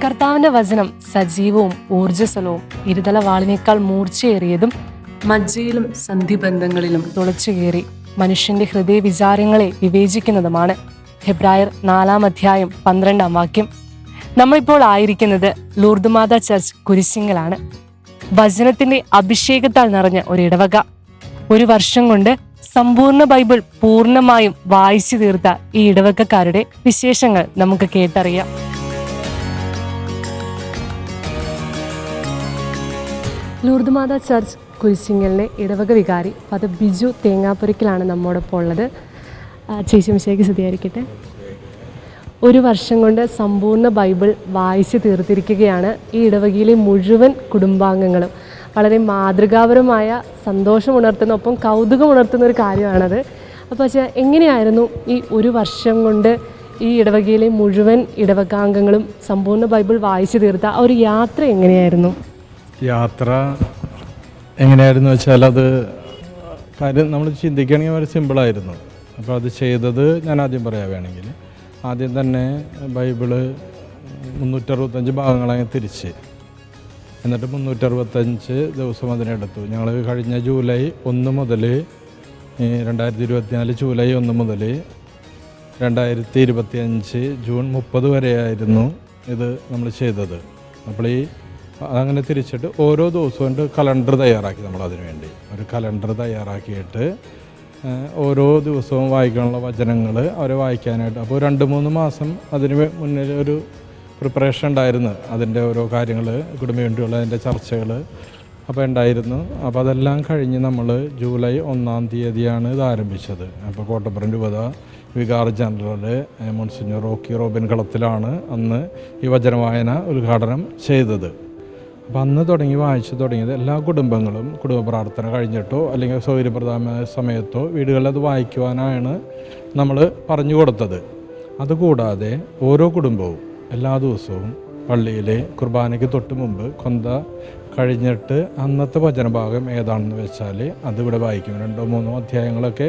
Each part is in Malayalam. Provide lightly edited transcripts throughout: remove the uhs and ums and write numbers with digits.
കർത്താവിന്റെ വചനം സജീവവും ഊർജ്ജസ്വലവും ഇരുതല വാളിനേക്കാൾ മൂർച്ചയേറിയതും മജ്ജയിലും സന്ധിബന്ധങ്ങളിലും തുളച്ചു കയറി മനുഷ്യന്റെ ഹൃദയ വിചാരങ്ങളെ വിവേചിക്കുന്നതുമാണ്. ഹെബ്രായർ 4:12 നമ്മളിപ്പോൾ ആയിരിക്കുന്നത് ലൂർദ് മാതാ ചർച്ച് കുരിശിങ്കലാണ്. വചനത്തിന്റെ അഭിഷേകത്താൽ നിറഞ്ഞ ഒരിടവക. ഒരു വർഷം കൊണ്ട് സമ്പൂർണ്ണ ബൈബിൾ പൂർണ്ണമായും വായിച്ചു തീർത്ത ഈ ഇടവകക്കാരുടെ വിശേഷങ്ങൾ നമുക്ക് കേട്ടറിയാം. ലൂർദ് മാതാ ചർച്ച് കുരിശിങ്കലിലെ ഇടവക വികാരി ഫാദർ ബിജു തേങ്ങാപ്പുരക്കിലാണ് നമ്മോടൊപ്പം ഉള്ളത്. ചേച്ചി മിശിഹായ്ക്ക് സ്തുതിയായിരിക്കട്ടെ. ഒരു വർഷം കൊണ്ട് സമ്പൂർണ്ണ ബൈബിൾ വായിച്ചു തീർത്തിരിക്കുകയാണ് ഈ ഇടവകയിലെ മുഴുവൻ കുടുംബാംഗങ്ങളും. വളരെ മാതൃകാപരമായ സന്തോഷമുണർത്തുന്ന ഒപ്പം കൗതുകമുണർത്തുന്ന ഒരു കാര്യമാണത്. അപ്പോൾ എങ്ങനെയായിരുന്നു ഈ ഒരു വർഷം കൊണ്ട് ഈ ഇടവകയിലെ മുഴുവൻ ഇടവകാംഗങ്ങളും സമ്പൂർണ്ണ ബൈബിൾ വായിച്ചു തീർത്ത ആ ഒരു യാത്ര എങ്ങനെയായിരുന്നു? യാത്ര എങ്ങനെയായിരുന്നു വെച്ചാൽ അത് കാര്യം നമ്മൾ ചിന്തിക്കുകയാണെങ്കിൽ വളരെ സിമ്പിളായിരുന്നു. അപ്പോൾ അത് ചെയ്തത് ഞാൻ ആദ്യം പറയാൻ വേണമെങ്കിൽ ആദ്യം തന്നെ ബൈബിള് 365 ഭാഗങ്ങളായി തിരിച്ച്, എന്നിട്ട് 365 ദിവസം അതിനെടുത്തു. ഞങ്ങൾ കഴിഞ്ഞ ജൂലൈ 1 മുതൽ 2024 ജൂലൈ 1 മുതൽ 2025 ജൂൺ 30 വരെയായിരുന്നു ഇത് നമ്മൾ ചെയ്തത്. അപ്പോൾ അതങ്ങനെ തിരിച്ചിട്ട് ഓരോ ദിവസവും കലണ്ടർ തയ്യാറാക്കി. നമ്മളതിനു വേണ്ടി ഒരു കലണ്ടർ തയ്യാറാക്കിയിട്ട് ഓരോ ദിവസവും വായിക്കാനുള്ള വചനങ്ങൾ അവരെ വായിക്കാനായിട്ട്. അപ്പോൾ 2-3 മാസം അതിന് മുന്നിൽ ഒരു പ്രിപ്പറേഷൻ ഉണ്ടായിരുന്നു. അതിൻ്റെ ഓരോ കാര്യങ്ങൾ കുടുംബ വേണ്ടിയുള്ള അതിൻ്റെ ചർച്ചകൾ അപ്പോൾ ഉണ്ടായിരുന്നു. അപ്പോൾ അതെല്ലാം കഴിഞ്ഞ് നമ്മൾ ജൂലൈ 1 തീയതിയാണ് ഇത് ആരംഭിച്ചത്. അപ്പോൾ കോട്ടപ്പുറം രൂപത vicar general monsignor Rocky Robin കളത്തിലാണ് അന്ന് ഈ വചനവായന ഉദ്ഘാടനം ചെയ്തത്. അപ്പോൾ അന്ന് വായിച്ചു തുടങ്ങിയത് എല്ലാ കുടുംബങ്ങളും കുടുംബ പ്രാർത്ഥന കഴിഞ്ഞിട്ടോ അല്ലെങ്കിൽ സൗകര്യപ്രദമായ സമയത്തോ വീടുകളിൽ അത് വായിക്കുവാനാണ് നമ്മൾ പറഞ്ഞു കൊടുത്തത്. അതുകൂടാതെ ഓരോ കുടുംബവും എല്ലാ ദിവസവും പള്ളിയിലെ കുർബാനയ്ക്ക് തൊട്ട് മുമ്പ് കൊന്ത കഴിഞ്ഞിട്ട് അന്നത്തെ വചനഭാഗം ഏതാണെന്ന് വെച്ചാൽ അതിവിടെ വായിക്കും. 2-3 അധ്യായങ്ങളൊക്കെ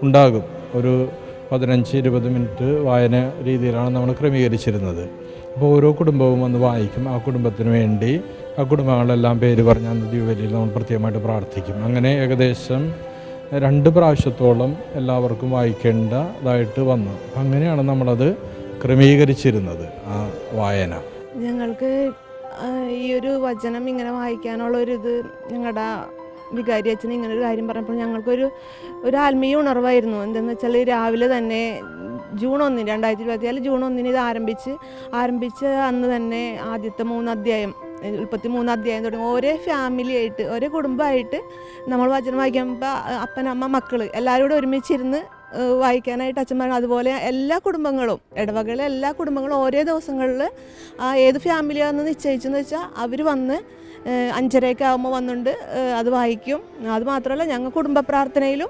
ഉണ്ടാകും. ഒരു 15-20 മിനിറ്റ് വായന രീതിയിലാണ് നമ്മൾ ക്രമീകരിച്ചിരുന്നത്. അപ്പോൾ ഓരോ കുടുംബവും വന്ന് വായിക്കും. ആ കുടുംബത്തിന് വേണ്ടി ആ കുടുംബങ്ങളെല്ലാം പേര് പറഞ്ഞ് അന്ന് ദിവ്യബലിയിൽ നമ്മൾ പ്രത്യേകമായിട്ട് പ്രാർത്ഥിക്കും. അങ്ങനെ ഏകദേശം 2 പ്രാവശ്യത്തോളം എല്ലാവർക്കും വായിക്കേണ്ടതായിട്ട് വന്നു. അങ്ങനെയാണ് നമ്മളത് ക്രമീകരിച്ചിരുന്നത് ആ വായന. ഞങ്ങൾക്ക് ഈ ഒരു വചനം ഇങ്ങനെ വായിക്കാനുള്ളൊരിത് ഞങ്ങളുടെ വികാരി അച്ഛൻ ഇങ്ങനെ ഒരു കാര്യം പറഞ്ഞപ്പോൾ ഞങ്ങൾക്കൊരു ആത്മീയ ഉണർവായിരുന്നു. എന്താണെന്ന് വെച്ചാൽ രാവിലെ തന്നെ ജൂൺ 1 2024 ജൂൺ 1 ഇത് ആരംഭിച്ച് അന്ന് തന്നെ ആദ്യത്തെ 3 അധ്യായം 33 അധ്യായം തുടങ്ങി ഓരോ ഫാമിലിയായിട്ട് ഓരോ കുടുംബമായിട്ട് നമ്മൾ വചനം വായിക്കുമ്പോൾ അപ്പൻ അമ്മ മക്കൾ എല്ലാവരും കൂടെ ഒരുമിച്ചിരുന്ന് വായിക്കാനായിട്ട് അച്ഛന്മാർ, അതുപോലെ എല്ലാ കുടുംബങ്ങളും ഇടവകളിലെ എല്ലാ കുടുംബങ്ങളും ഓരോ ദിവസങ്ങളിൽ ഏത് ഫാമിലിയാണെന്ന് നിശ്ചയിച്ചെന്ന് വെച്ചാൽ അവർ വന്ന് 5:30 ആകുമ്പോൾ വന്നുകൊണ്ട് അത് വായിക്കും. അതുമാത്രമല്ല ഞങ്ങൾ കുടുംബ പ്രാർത്ഥനയിലും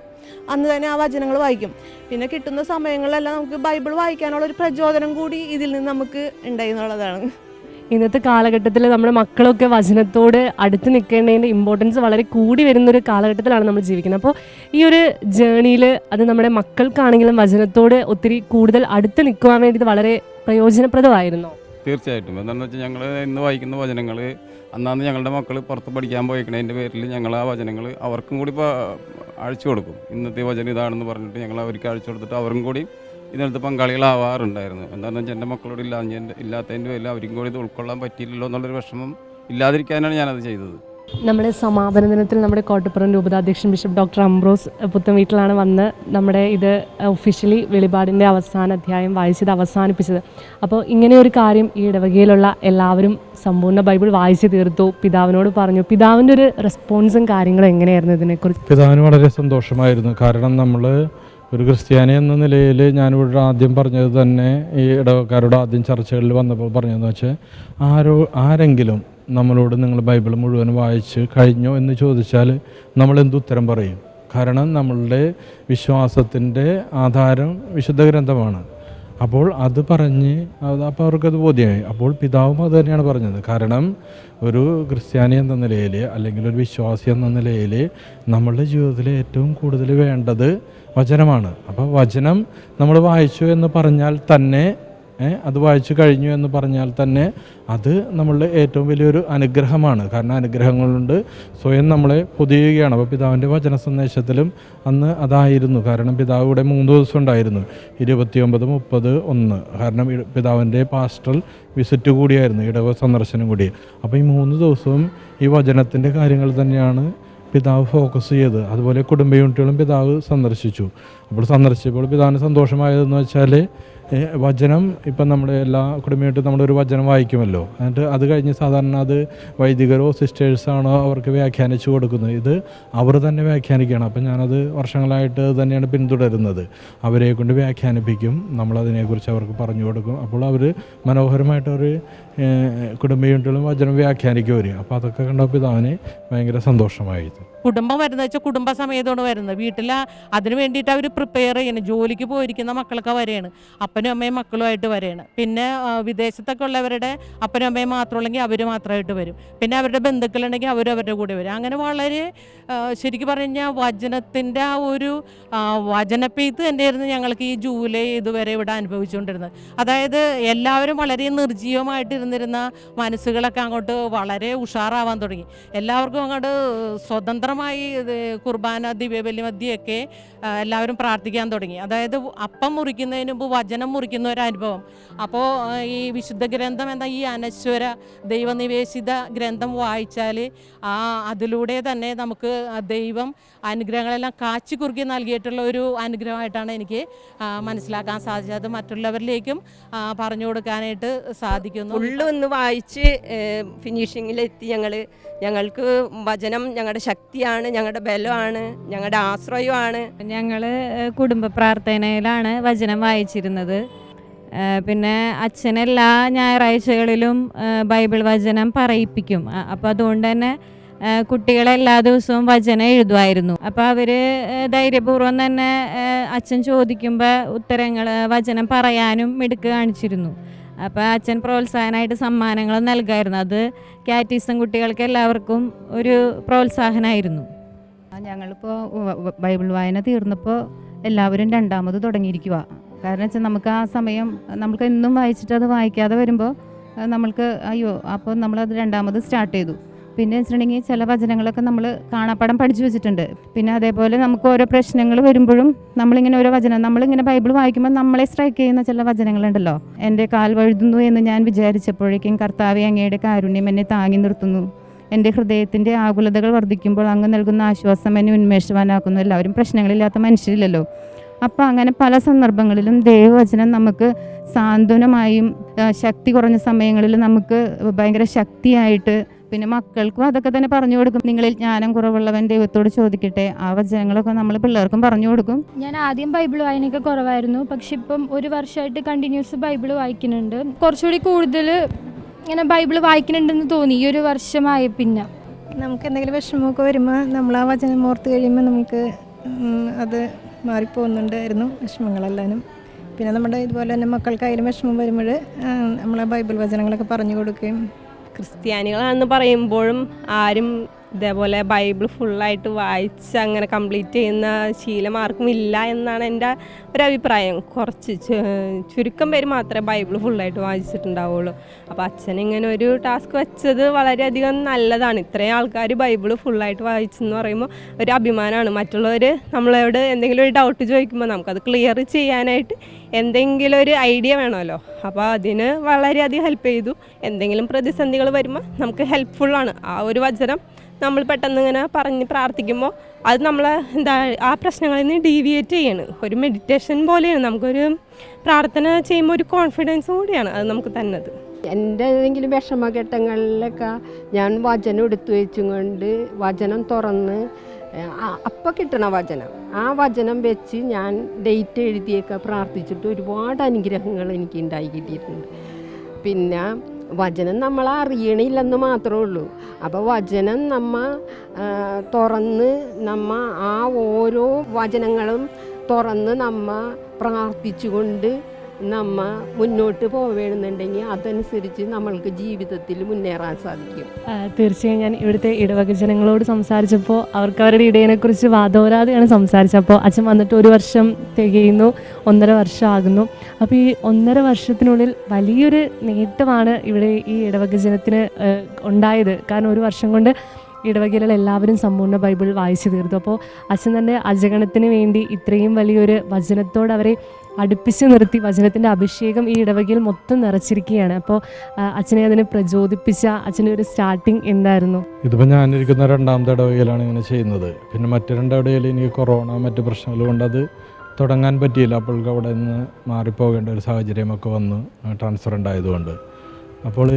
അന്ന് തന്നെ ആ വചനങ്ങൾ വായിക്കും. പിന്നെ കിട്ടുന്ന സമയങ്ങളിലെല്ലാം നമുക്ക് ബൈബിൾ വായിക്കാനുള്ളൊരു പ്രചോദനം കൂടി ഇതിൽ നിന്ന് നമുക്ക് ഉണ്ടായി എന്നുള്ളതാണ്. ഇന്നത്തെ കാലഘട്ടത്തിൽ നമ്മുടെ മക്കളൊക്കെ വചനത്തോട് അടുത്ത് നിൽക്കേണ്ടതിൻ്റെ ഇമ്പോർട്ടൻസ് വളരെ കൂടി വരുന്നൊരു കാലഘട്ടത്തിലാണ് നമ്മൾ ജീവിക്കുന്നത്. അപ്പോൾ ഈ ഒരു ജേണിയിൽ അത് നമ്മുടെ മക്കൾക്കാണെങ്കിലും വചനത്തോട് ഒത്തിരി കൂടുതൽ അടുത്ത് നിൽക്കുവാൻ വേണ്ടി വളരെ പ്രയോജനപ്രദമായിരുന്നു. തീർച്ചയായിട്ടും. എന്താണെന്ന് വെച്ചാൽ ഞങ്ങൾ ഇന്ന് വായിക്കുന്ന വചനങ്ങൾ അന്നാന്ന് ഞങ്ങളുടെ മക്കൾ പുറത്ത് പഠിക്കാൻ പോയിക്കണതിൻ്റെ പേരിൽ ഞങ്ങൾ ആ വചനങ്ങൾ അവർക്കും കൂടി അഴിച്ചു കൊടുക്കും. ഇന്നത്തെ വചനം ഇതാണെന്ന് പറഞ്ഞിട്ട് ഞങ്ങൾ അവർക്ക് അഴിച്ചു കൊടുത്തിട്ട് അവരും കൂടി ഇതിനകത്ത് പങ്കാളികളാവാറുണ്ടായിരുന്നു. എന്താണെന്ന് വെച്ചാൽ എൻ്റെ മക്കളോട് ഇല്ലാത്തതിൻ്റെ പേരിൽ അവർക്കും കൂടി ഇത് ഉൾക്കൊള്ളാൻ പറ്റിയില്ലല്ലോ എന്നുള്ളൊരു വിഷമം ഇല്ലാതിരിക്കാനാണ് ഞാനത് ചെയ്തത്. നമ്മുടെ സമാപന ദിനത്തിൽ നമ്മുടെ കോട്ടപ്പുറം രൂപതാധ്യക്ഷൻ ബിഷപ്പ് ഡോക്ടർ അംബ്രോസ് പുത്തൻ വീട്ടിലാണ് വന്ന് നമ്മുടെ ഇത് ഒഫീഷ്യലി വെളിപാടിൻ്റെ അവസാന അധ്യായം വായിച്ചത് അവസാനിപ്പിച്ചത്. അപ്പോൾ ഇങ്ങനെ ഒരു കാര്യം ഈ ഇടവകയിലുള്ള എല്ലാവരും സമ്പൂർണ്ണ ബൈബിൾ വായിച്ചു തീർത്തു, പിതാവിനോട് പറഞ്ഞു. പിതാവിൻ്റെ ഒരു റെസ്പോൺസും കാര്യങ്ങളും എങ്ങനെയായിരുന്നു ഇതിനെക്കുറിച്ച്? പിതാവിന് വളരെ സന്തോഷമായിരുന്നു. കാരണം നമ്മൾ ഒരു ക്രിസ്ത്യാനി എന്ന നിലയിൽ ഞാനിവിടെ ആദ്യം പറഞ്ഞത് തന്നെ ഈ ഇടവക്കാരോട് ആദ്യം ചർച്ചകളിൽ വന്നപ്പോൾ പറഞ്ഞതെന്ന് വെച്ചാൽ ആരെങ്കിലും നമ്മളോട് നിങ്ങൾ ബൈബിൾ മുഴുവൻ വായിച്ച് കഴിഞ്ഞോ എന്ന് ചോദിച്ചാൽ നമ്മൾ എന്തുത്തരം പറയും? കാരണം നമ്മളുടെ വിശ്വാസത്തിൻ്റെ ആധാരം വിശുദ്ധ ഗ്രന്ഥമാണ്. അപ്പോൾ അത് പറഞ്ഞ് അപ്പോൾ അവർക്കത് ബോധ്യമായി. അപ്പോൾ പിതാവും അത് തന്നെയാണ് പറഞ്ഞത്. കാരണം ഒരു ക്രിസ്ത്യാനി എന്ന നിലയിൽ അല്ലെങ്കിൽ ഒരു വിശ്വാസി എന്ന നിലയിൽ നമ്മളുടെ ജീവിതത്തിൽ ഏറ്റവും കൂടുതൽ വേണ്ടത് വചനമാണ്. അപ്പോൾ വചനം നമ്മൾ വായിച്ചു എന്ന് പറഞ്ഞാൽ തന്നെ അത് വായിച്ചു കഴിഞ്ഞു എന്ന് പറഞ്ഞാൽ തന്നെ അത് നമ്മളുടെ ഏറ്റവും വലിയൊരു അനുഗ്രഹമാണ്. കാരണം അനുഗ്രഹങ്ങൾ കൊണ്ട് സ്വയം നമ്മളെ പൊതിയുകയാണ്. അപ്പോൾ പിതാവിൻ്റെ വചന സന്ദേശത്തിലും അന്ന് അതായിരുന്നു. കാരണം പിതാവ് ഇവിടെ 3 ദിവസം ഉണ്ടായിരുന്നു, 29, 30, 1. കാരണം പിതാവിൻ്റെ പാസ്റ്ററൽ വിസിറ്റ് കൂടിയായിരുന്നു, ഇടവ സന്ദർശനം കൂടി. അപ്പോൾ ഈ 3 ദിവസവും ഈ വചനത്തിൻ്റെ കാര്യങ്ങൾ തന്നെയാണ് പിതാവ് ഫോക്കസ് ചെയ്ത്. അതുപോലെ കുടുംബ യൂണിറ്റുകളും പിതാവ് സന്ദർശിച്ചു. അപ്പോൾ സന്ദർശിച്ചപ്പോൾ പിതാവിന് സന്തോഷമായതെന്ന് വെച്ചാൽ വചനം ഇപ്പം നമ്മുടെ എല്ലാ കുടുംബ യൂണിറ്റും നമ്മളൊരു വചനം വായിക്കുമല്ലോ, എന്നിട്ട് അത് കഴിഞ്ഞ് സാധാരണ അത് വൈദികരോ സിസ്റ്റേഴ്സാണോ അവർക്ക് വ്യാഖ്യാനിച്ചു കൊടുക്കുന്നത്. ഇത് അവർ തന്നെ വ്യാഖ്യാനിക്കുകയാണ്. അപ്പം ഞാനത് വർഷങ്ങളായിട്ട് തന്നെയാണ് പിന്തുടരുന്നത്. അവരെ കൊണ്ട് വ്യാഖ്യാനിപ്പിക്കും, നമ്മളതിനെക്കുറിച്ച് അവർക്ക് പറഞ്ഞു കൊടുക്കും. അപ്പോൾ അവർ മനോഹരമായിട്ട് ഒരു കുടുംബ യൂണിറ്റുകളും വചനം വ്യാഖ്യാനിക്കും അവർ. അപ്പോൾ അതൊക്കെ കണ്ടപ്പോൾ പിതാവിന് ഭയങ്കര സന്തോഷമായിരുന്നു. കുടുംബം വരുന്നത് വെച്ചാൽ കുടുംബസമേതമാണ് വരുന്നത്. വീട്ടിൽ അതിന് വേണ്ടിയിട്ട് അവർ പ്രിപ്പയർ ചെയ്യണം. ജോലിക്ക് പോയിരിക്കുന്ന മക്കളൊക്കെ വരെയാണ്, അപ്പനും അമ്മയും മക്കളുമായിട്ട് വരെയാണ്. പിന്നെ വിദേശത്തൊക്കെ ഉള്ളവരുടെ അപ്പനും അമ്മയും മാത്രമുള്ളെങ്കിൽ അവർ മാത്രമായിട്ട് വരും. പിന്നെ അവരുടെ ബന്ധുക്കളുണ്ടെങ്കിൽ അവരുടെ കൂടെ വരും. അങ്ങനെ വളരെ ശരിക്കും പറഞ്ഞാൽ വചനത്തിൻ്റെ ആ ഒരു വചനപ്പെയ്ത്ത് തന്നെയായിരുന്നു ഞങ്ങൾക്ക് ഈ ജൂലൈ ഇതുവരെ ഇവിടെ അനുഭവിച്ചുകൊണ്ടിരുന്നത്. അതായത് എല്ലാവരും വളരെ നിർജ്ജീവമായിട്ടിരുന്നിരുന്ന മനസ്സുകളൊക്കെ അങ്ങോട്ട് വളരെ ഉഷാറാവാൻ തുടങ്ങി. എല്ലാവർക്കും അങ്ങോട്ട് സ്വതന്ത്രമായി കുർബാന ദിവ്യബലി മധ്യയൊക്കെ എല്ലാവരും പ്രാർത്ഥിക്കാൻ തുടങ്ങി. അതായത് അപ്പം മുറിക്കുന്നതിന് മുമ്പ് വചനം മുറിക്കുന്ന ഒരു അനുഭവം. അപ്പോൾ ഈ വിശുദ്ധ ഗ്രന്ഥം എന്ന ഈ അനശ്വര ദൈവനിവേശിത ഗ്രന്ഥം വായിച്ചാൽ അതിലൂടെ തന്നെ നമുക്ക് ദൈവം അനുഗ്രഹങ്ങളെല്ലാം കാച്ചി കുറുക്കി നൽകിയിട്ടുള്ള ഒരു അനുഗ്രഹമായിട്ടാണ് എനിക്ക് മനസ്സിലാക്കാൻ സാധിച്ചത്. അത് മറ്റുള്ളവരിലേക്കും പറഞ്ഞു കൊടുക്കാനായിട്ട് സാധിക്കുന്നു. ഒന്ന് വായിച്ച് ഫിനിഷിങ്ങിലെത്തി. ഞങ്ങൾക്ക് വചനം ഞങ്ങളുടെ ശക്തിയാണ്, ഞങ്ങളുടെ ബലമാണ്, ഞങ്ങളുടെ ആശ്രയമാണ്. ഞങ്ങൾ കുടുംബ പ്രാർത്ഥനയിലാണ് വചനം വായിച്ചിരുന്നത്. പിന്നെ അച്ഛൻ എല്ലാ ഞായറാഴ്ചകളിലും ബൈബിൾ വചനം പറയിപ്പിക്കും. അപ്പോൾ അതുകൊണ്ട് തന്നെ കുട്ടികളെ എല്ലാ ദിവസവും വചനം എഴുതുമായിരുന്നു. അപ്പോൾ അവർ ധൈര്യപൂർവ്വം തന്നെ അച്ഛൻ ചോദിക്കുമ്പോൾ ഉത്തരങ്ങൾ വചനം പറയാനും മിടുക്ക് കാണിച്ചിരുന്നു. അപ്പോൾ അച്ഛൻ പ്രോത്സാഹനമായിട്ട് സമ്മാനങ്ങൾ നൽകായിരുന്നു. അത് കാറ്റീസം കുട്ടികൾക്ക് എല്ലാവർക്കും ഒരു പ്രോത്സാഹനമായിരുന്നു. ഞങ്ങളിപ്പോൾ ബൈബിൾ വായന തീർന്നപ്പോൾ എല്ലാവരും രണ്ടാമത് തുടങ്ങിയിരിക്കുക. കാരണം വെച്ചാൽ നമുക്ക് ആ സമയം നമുക്ക് എന്നും വായിച്ചിട്ട് അത് വായിക്കാതെ വരുമ്പോൾ നമ്മൾക്ക് അയ്യോ, അപ്പോൾ നമ്മളത് രണ്ടാമത് സ്റ്റാർട്ട് ചെയ്തു. പിന്നെ വെച്ചിട്ടുണ്ടെങ്കിൽ ചില വചനങ്ങളൊക്കെ നമ്മൾ കാണാപ്പാടം പഠിച്ചു വെച്ചിട്ടുണ്ട്. പിന്നെ അതേപോലെ നമുക്ക് ഓരോ പ്രശ്നങ്ങൾ വരുമ്പോഴും നമ്മളിങ്ങനെ ഓരോ വചനം നമ്മളിങ്ങനെ ബൈബിൾ വായിക്കുമ്പോൾ നമ്മളെ സ്ട്രൈക്ക് ചെയ്യുന്ന ചില വചനങ്ങളുണ്ടല്ലോ. എൻ്റെ കാൽ വഴുതുന്നു എന്ന് ഞാൻ വിചാരിച്ചപ്പോഴേക്കും കർത്താവേ അങ്ങയുടെ കാരുണ്യം എന്നെ താങ്ങി നിർത്തുന്നു. എൻ്റെ ഹൃദയത്തിൻ്റെ ആകുലതകൾ വർദ്ധിക്കുമ്പോൾ അങ്ങ് നൽകുന്ന ആശ്വാസം എന്നെ ഉന്മേഷവാനാക്കുന്നു. എല്ലാവരും പ്രശ്നങ്ങളില്ലാത്ത മനുഷ്യരില്ലല്ലോ. അപ്പോൾ അങ്ങനെ പല സന്ദർഭങ്ങളിലും ദൈവവചനം നമുക്ക് സാന്ത്വനമായും ശക്തി കുറഞ്ഞ സമയങ്ങളിൽ നമുക്ക് ഭയങ്കര ശക്തിയായിട്ട്, പിന്നെ മക്കൾക്കും അതൊക്കെ തന്നെ പറഞ്ഞു കൊടുക്കും. നിങ്ങളിൽ ജ്ഞാനം കുറവുള്ളവൻ ദൈവത്തോട് ചോദിക്കട്ടെ. ആ വചനങ്ങളൊക്കെ നമ്മൾ പിള്ളേർക്കും പറഞ്ഞു കൊടുക്കും. ഞാൻ ആദ്യം ബൈബിൾ വായനയൊക്കെ കുറവായിരുന്നു, പക്ഷെ ഇപ്പം 1 വർഷമായിട്ട് കണ്ടിന്യൂസ് ബൈബിൾ വായിക്കുന്നുണ്ട്. കുറച്ചുകൂടി കൂടുതൽ ഇങ്ങനെ ബൈബിൾ വായിക്കുന്നുണ്ടെന്ന് തോന്നി ഈ 1 വർഷമായ. പിന്നെ നമുക്ക് എന്തെങ്കിലും വിഷമമൊക്കെ വരുമ്പോൾ നമ്മൾ ആ വചനം ഓർത്ത് കഴിയുമ്പോൾ നമുക്ക് അത് മാറിപ്പോകുന്നുണ്ടായിരുന്നു വിഷമങ്ങളെല്ലാനും. പിന്നെ നമ്മുടെ ഇതുപോലെ തന്നെ മക്കൾക്കായാലും വിഷമം വരുമ്പോൾ നമ്മളെ ബൈബിൾ വചനങ്ങളൊക്കെ പറഞ്ഞു കൊടുക്കുകയും. ക്രിസ്ത്യാനികളാണെന്ന് പറയുമ്പോഴും ആരും ഇതേപോലെ ബൈബിൾ ഫുള്ളായിട്ട് വായിച്ച് അങ്ങനെ കംപ്ലീറ്റ് ചെയ്യുന്ന ശീലം ആർക്കും ഇല്ല എന്നാണ് എൻ്റെ ഒരു അഭിപ്രായം. കുറച്ച് ചുരുക്കം പേര് മാത്രമേ ബൈബിൾ ഫുള്ളായിട്ട് വായിച്ചിട്ടുണ്ടാവുള്ളൂ. അപ്പോൾ അച്ഛനിങ്ങനെ ഒരു ടാസ്ക് വെച്ചത് വളരെയധികം നല്ലതാണ്. ഇത്രയും ആൾക്കാർ ബൈബിൾ ഫുള്ളായിട്ട് വായിച്ചെന്ന് പറയുമ്പോൾ ഒരു അഭിമാനമാണ്. മറ്റുള്ളവർ നമ്മളോട് എന്തെങ്കിലും ഒരു ഡൗട്ട് ചോദിക്കുമ്പോൾ നമുക്കത് ക്ലിയർ ചെയ്യാനായിട്ട് എന്തെങ്കിലും ഒരു ഐഡിയ വേണമല്ലോ. അപ്പോൾ അതിന് വളരെയധികം ഹെൽപ്പ് ചെയ്തു. എന്തെങ്കിലും പ്രതിസന്ധികൾ വരുമ്പോൾ നമുക്ക് ഹെൽപ്ഫുള്ളാണ് ആ ഒരു വചനം. നമ്മൾ പെട്ടെന്ന് ഇങ്ങനെ പറഞ്ഞ് പ്രാർത്ഥിക്കുമ്പോൾ അത് നമ്മളെ ആ പ്രശ്നങ്ങളിൽ നിന്ന് ഡീവിയേറ്റ് ചെയ്യാണ്. ഒരു മെഡിറ്റേഷൻ പോലെയാണ്. നമുക്കൊരു പ്രാർത്ഥന ചെയ്യുമ്പോൾ ഒരു കോൺഫിഡൻസും കൂടിയാണ് അത് നമുക്ക് തന്നത്. എൻ്റെ ഏതെങ്കിലും വിഷമഘട്ടങ്ങളിലൊക്കെ ഞാൻ വചനം എടുത്തു വെച്ചും കൊണ്ട് വചനം തുറന്ന് അപ്പം കിട്ടണ വചനം, ആ വചനം വെച്ച് ഞാൻ ഡേറ്റ് എഴുതിയൊക്കെ പ്രാർത്ഥിച്ചിട്ട് ഒരുപാട് അനുഗ്രഹങ്ങൾ എനിക്ക് ഉണ്ടായി കിട്ടിയിട്ടുണ്ട്. പിന്നെ വചനം നമ്മൾ അറിയണില്ലെന്ന് മാത്രമേ ഉള്ളൂ. അപ്പോൾ വചനം തുറന്ന് ആ ഓരോ വചനങ്ങളും തുറന്ന് പ്രാർത്ഥിച്ചുകൊണ്ട് നമ്മ മുന്നോട്ട് പോവേണമെന്നുണ്ടെങ്കിൽ അതനുസരിച്ച് നമ്മൾക്ക് ജീവിതത്തിൽ മുന്നേറാൻ സാധിക്കും. തീർച്ചയായും ഞാൻ ഇവിടുത്തെ ഇടവക ജനങ്ങളോട് സംസാരിച്ചപ്പോൾ അവർക്ക് അവരുടെ ഇടയനെക്കുറിച്ച് വാദോരാതെയാണ് സംസാരിച്ചപ്പോൾ അച്ഛൻ വന്നിട്ട് 1 വർഷം തികയുന്നു, 1.5 വർഷം ആകുന്നു. അപ്പോൾ ഈ 1.5 വർഷത്തിനുള്ളിൽ വലിയൊരു നേട്ടമാണ് ഇവിടെ ഈ ഇടവക ജനത്തിന് ഉണ്ടായത്. കാരണം 1 വർഷം കൊണ്ട് ഇടവകയിലുള്ള എല്ലാവരും സമ്പൂർണ്ണ ബൈബിൾ വായിച്ചു തീർത്തു. അപ്പോൾ അച്ഛൻ തന്നെ അജഗണത്തിന് വേണ്ടി ഇത്രയും വലിയൊരു വചനത്തോട് അവരെ അടുപ്പിച്ച് നിർത്തി വചനത്തിൻ്റെ അഭിഷേകം ഈ ഇടവകയിൽ മൊത്തം നിറച്ചിരിക്കുകയാണ്. അപ്പോൾ അച്ഛനെ അതിനെ പ്രചോദിപ്പിച്ച അച്ഛൻ്റെ ഒരു സ്റ്റാർട്ടിങ് എന്തായിരുന്നു? ഇതിപ്പോൾ ഞാനിരിക്കുന്ന 2ാമത്തെ ഇടവകയിലാണ് ഇങ്ങനെ ചെയ്യുന്നത്. പിന്നെ മറ്റു 2 ഇടവകയിൽ എനിക്ക് കൊറോണ മറ്റ് പ്രശ്നങ്ങൾ കൊണ്ട് അത് തുടങ്ങാൻ പറ്റിയില്ല. അപ്പോഴേക്കും അവിടെ നിന്ന് മാറിപ്പോകേണ്ട ഒരു സാഹചര്യമൊക്കെ വന്നു, ട്രാൻസ്ഫർ ഉണ്ടായതുകൊണ്ട്. അപ്പോൾ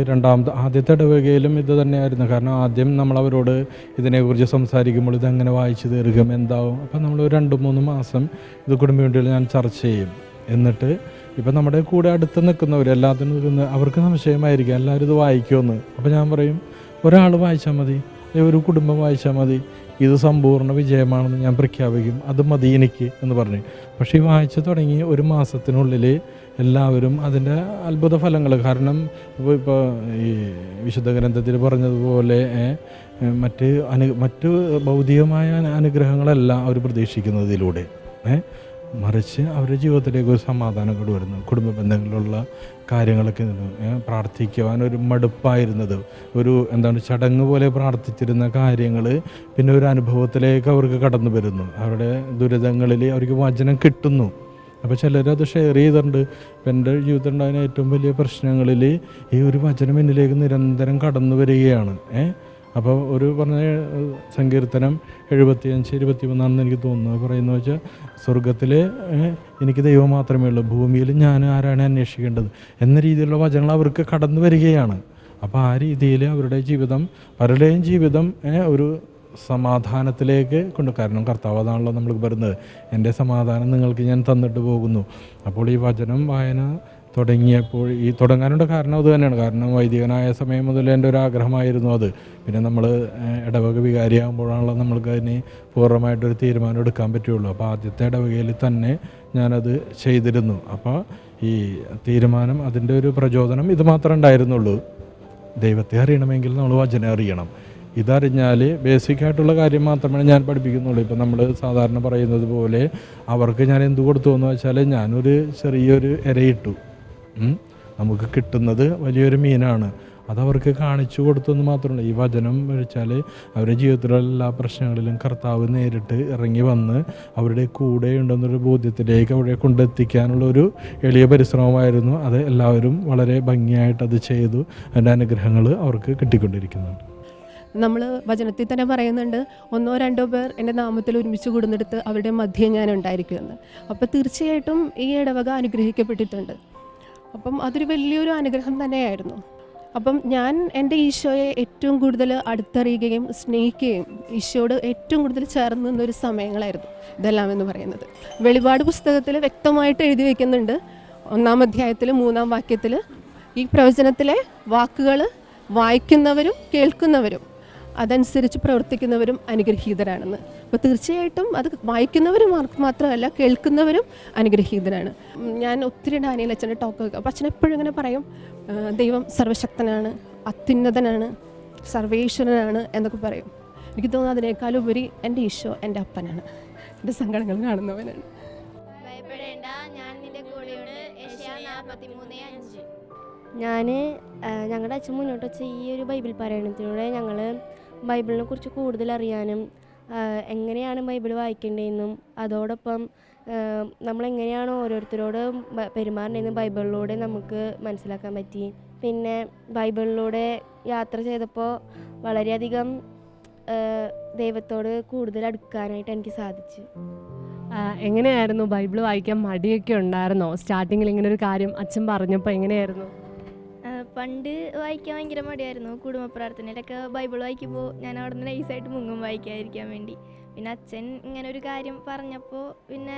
ആദ്യത്തെ ഇടവകയിലും ഇത് തന്നെയായിരുന്നു. കാരണം ആദ്യം നമ്മളവരോട് ഇതിനെക്കുറിച്ച് സംസാരിക്കുമ്പോൾ ഇതെങ്ങനെ വായിച്ചു തീർക്കും, എന്താവും. അപ്പോൾ നമ്മൾ 2-3 മാസം ഇത് കുടുംബവേണ്ടിയിൽ ഞാൻ ചർച്ച ചെയ്യും. എന്നിട്ട് ഇപ്പം നമ്മുടെ കൂടെ അടുത്ത് നിൽക്കുന്നവർ എല്ലാത്തിനും നിൽക്കുന്ന അവർക്ക് സംശയമായിരിക്കും എല്ലാവരും ഇത് വായിക്കുമെന്ന്. അപ്പോൾ ഞാൻ പറയും, ഒരാൾ വായിച്ചാൽ മതി, ഒരു കുടുംബം വായിച്ചാൽ മതി, ഇത് സമ്പൂർണ്ണ വിജയമാണെന്ന് ഞാൻ പ്രഖ്യാപിക്കും, അത് മതി എനിക്ക് എന്ന് പറഞ്ഞു. പക്ഷേ ഈ വായിച്ചു തുടങ്ങി 1 മാസത്തിനുള്ളിൽ എല്ലാവരും അതിൻ്റെ അത്ഭുത ഫലങ്ങൾ, കാരണം ഇപ്പോൾ ഈ വിശുദ്ധ ഗ്രന്ഥത്തിൽ പറഞ്ഞതുപോലെ മറ്റ് ഭൗതികമായ അനുഗ്രഹങ്ങളല്ല അവർ പ്രതീക്ഷിക്കുന്നതിലൂടെ, മറിച്ച് അവരുടെ ജീവിതത്തിലേക്ക് ഒരു സമാധാനം കൊണ്ടുവരുന്നു. കുടുംബ ബന്ധങ്ങളിലുള്ള കാര്യങ്ങളൊക്കെ പ്രാർത്ഥിക്കുവാൻ ഒരു മടുപ്പായിരുന്നത്, ചടങ്ങ് പോലെ പ്രാർത്ഥിച്ചിരുന്ന കാര്യങ്ങൾ പിന്നെ ഒരു അനുഭവത്തിലേക്ക് അവർക്ക് കടന്നു വരുന്നു. അവരുടെ ദുരിതങ്ങളിൽ അവർക്ക് വചനം കിട്ടുന്നു. അപ്പോൾ ചിലരത് ഷെയർ ചെയ്തിട്ടുണ്ട്. ഇപ്പം എൻ്റെ ജീവിതത്തിൽ ഉണ്ടായിരുന്ന ഏറ്റവും വലിയ പ്രശ്നങ്ങളിൽ ഈ ഒരു വചനം എന്നിലേക്ക് നിരന്തരം കടന്നു വരികയാണ്. അപ്പോൾ ഒരു പറഞ്ഞ സങ്കീർത്തനം 75:23 എനിക്ക് തോന്നുന്നു പറയുന്നത് വെച്ചാൽ, സ്വർഗത്തിൽ എനിക്ക് ദൈവം മാത്രമേ ഉള്ളൂ, ഭൂമിയിൽ ഞാൻ ആരാണ് അന്വേഷിക്കേണ്ടത് എന്ന രീതിയിലുള്ള വചനങ്ങൾ അവർക്ക് കടന്നു വരികയാണ്. അപ്പോൾ ആ രീതിയിൽ അവരുടെ ജീവിതം, പലരുടെയും ജീവിതം ഒരു സമാധാനത്തിലേക്ക് കാരണം കർത്താവ് അതാണല്ലോ നമ്മൾക്ക് പറയുന്നത്, എൻ്റെ സമാധാനം നിങ്ങൾക്ക് ഞാൻ തന്നിട്ട് പോകുന്നു. അപ്പോൾ ഈ വചനം വായന തുടങ്ങിയപ്പോൾ ഈ തുടങ്ങാനുള്ള കാരണം അത് തന്നെയാണ്. കാരണം വൈദികനായ സമയം മുതൽ എൻ്റെ ഒരു ആഗ്രഹമായിരുന്നു അത്. പിന്നെ നമ്മൾ ഇടവക വികാരിയാകുമ്പോഴാണല്ലോ നമ്മൾക്ക് അതിന് പൂർണ്ണമായിട്ടൊരു തീരുമാനം എടുക്കാൻ പറ്റുള്ളൂ. അപ്പോൾ ആദ്യത്തെ ഇടവകയിൽ തന്നെ ഞാനത് ചെയ്തിരുന്നു. അപ്പോൾ ഈ തീരുമാനം, അതിൻ്റെ ഒരു പ്രചോദനം ഇത് മാത്രമേ ഉണ്ടായിരുന്നുള്ളൂ. ദൈവത്തെ അറിയണമെങ്കിൽ നമ്മൾ വചനം അറിയണം. ഇതറിഞ്ഞാൽ ബേസിക്കായിട്ടുള്ള കാര്യം മാത്രമേ ഞാൻ പഠിപ്പിക്കുന്നുള്ളൂ. ഇപ്പം നമ്മൾ സാധാരണ പറയുന്നത് പോലെ അവർക്ക് ഞാൻ എന്ത് കൊടുത്തു എന്ന് വെച്ചാൽ, ഞാനൊരു ചെറിയൊരു ഇരയിട്ടു, നമുക്ക് കിട്ടുന്നത് വലിയൊരു മീനാണ്, അതവർക്ക് കാണിച്ചു കൊടുത്തെന്ന് മാത്രമല്ല, ഈ വചനം വെച്ചാൽ അവരുടെ ജീവിതത്തിലുള്ള എല്ലാ പ്രശ്നങ്ങളിലും കർത്താവ് നേരിട്ട് ഇറങ്ങി വന്ന് അവരുടെ കൂടെ ഉണ്ടെന്നൊരു ബോധ്യത്തിലേക്ക് അവരെ കൊണ്ടെത്തിക്കാനുള്ളൊരു എളിയ പരിശ്രമമായിരുന്നു. അത് എല്ലാവരും വളരെ ഭംഗിയായിട്ട് അത് ചെയ്തു. അതിൻ്റെ അനുഗ്രഹങ്ങൾ അവർക്ക് കിട്ടിക്കൊണ്ടിരിക്കുന്നുണ്ട്. നമ്മൾ വചനത്തിൽ തന്നെ പറയുന്നുണ്ട്, 1-2 പേർ എൻ്റെ നാമത്തിൽ ഒരുമിച്ച് കൂടുന്നിടത്ത് അവരുടെ മധ്യേ ഞാൻ ഉണ്ടായിരിക്കുമെന്ന്. അപ്പോൾ തീർച്ചയായിട്ടും ഈ ഇടവക അനുഗ്രഹിക്കപ്പെട്ടിട്ടുണ്ട്. അപ്പം അതൊരു വലിയൊരു അനുഗ്രഹം തന്നെയായിരുന്നു. അപ്പം ഞാൻ എൻ്റെ ഈശോയെ ഏറ്റവും കൂടുതൽ അടുത്തറിയുകയും സ്നേഹിക്കുകയും ഈശോയോട് ഏറ്റവും കൂടുതൽ ചേർന്ന് നിന്നൊരു സമയങ്ങളായിരുന്നു ഇതെല്ലാം എന്ന് പറയുന്നത്. വെളിപാട് പുസ്തകത്തിൽ വ്യക്തമായിട്ട് എഴുതി വയ്ക്കുന്നുണ്ട്, 1-ാം അധ്യായത്തിൽ 3-ാം വാക്യത്തിൽ, ഈ പ്രവചനത്തിലെ വാക്കുകൾ വായിക്കുന്നവരും കേൾക്കുന്നവരും അതനുസരിച്ച് പ്രവർത്തിക്കുന്നവരും അനുഗ്രഹീതരാണെന്ന്. അപ്പോൾ തീർച്ചയായിട്ടും അത് വായിക്കുന്നവരും മാത്രമല്ല കേൾക്കുന്നവരും അനുഗ്രഹീതരാണ്. ഞാൻ ഒത്തിരി ഡാനിയൽ അച്ഛൻ്റെ ടോക്ക് കേൾക്കും. അപ്പോൾ അച്ഛൻ എപ്പോഴും ഇങ്ങനെ പറയും, ദൈവം സർവശക്തനാണ്, അത്യുന്നതനാണ്, സർവേശ്വരനാണ് എന്നൊക്കെ പറയും. എനിക്ക് തോന്നുന്നു അതിനേക്കാളുപരി എൻ്റെ ഈശോ എൻ്റെ അപ്പനാണ്, എൻ്റെ സങ്കടങ്ങൾ കാണുന്നവനാണ്. ഞങ്ങളുടെ അച്ഛൻ മുന്നോട്ട് വെച്ച ഈ ഒരു ബൈബിൾ പാരായണത്തിലൂടെ ഞങ്ങൾ ബൈബിളിനെ കുറിച്ച് കൂടുതൽ അറിയാനും എങ്ങനെയാണ് ബൈബിൾ വായിക്കേണ്ടതെന്നും അതോടൊപ്പം നമ്മളെങ്ങനെയാണ് ഓരോരുത്തരോട് പെരുമാറേണ്ടതെന്നും ബൈബിളിലൂടെ നമുക്ക് മനസ്സിലാക്കാൻ പറ്റി. പിന്നെ ബൈബിളിലൂടെ യാത്ര ചെയ്തപ്പോൾ വളരെയധികം ദൈവത്തോട് കൂടുതൽ അടുക്കാനായിട്ട് എനിക്ക് സാധിച്ചു. എങ്ങനെയായിരുന്നു ബൈബിൾ വായിക്കാൻ മടിയൊക്കെ ഉണ്ടായിരുന്നോ? സ്റ്റാർട്ടിങ്ങിൽ ഇങ്ങനെ ഒരു കാര്യം അച്ഛൻ പറഞ്ഞപ്പോൾ എങ്ങനെയായിരുന്നു? പണ്ട് വായിക്കാൻ ഭയങ്കര മടിയായിരുന്നു. കുടുംബ പ്രാർത്ഥനയിലൊക്കെ ബൈബിൾ വായിക്കുമ്പോൾ ഞാൻ അവിടെ നിന്ന് നൈസായിട്ട് മുങ്ങും വായിക്കാതിരിക്കാൻ വേണ്ടി. പിന്നെ അച്ഛൻ ഇങ്ങനെ ഒരു കാര്യം പറഞ്ഞപ്പോൾ പിന്നെ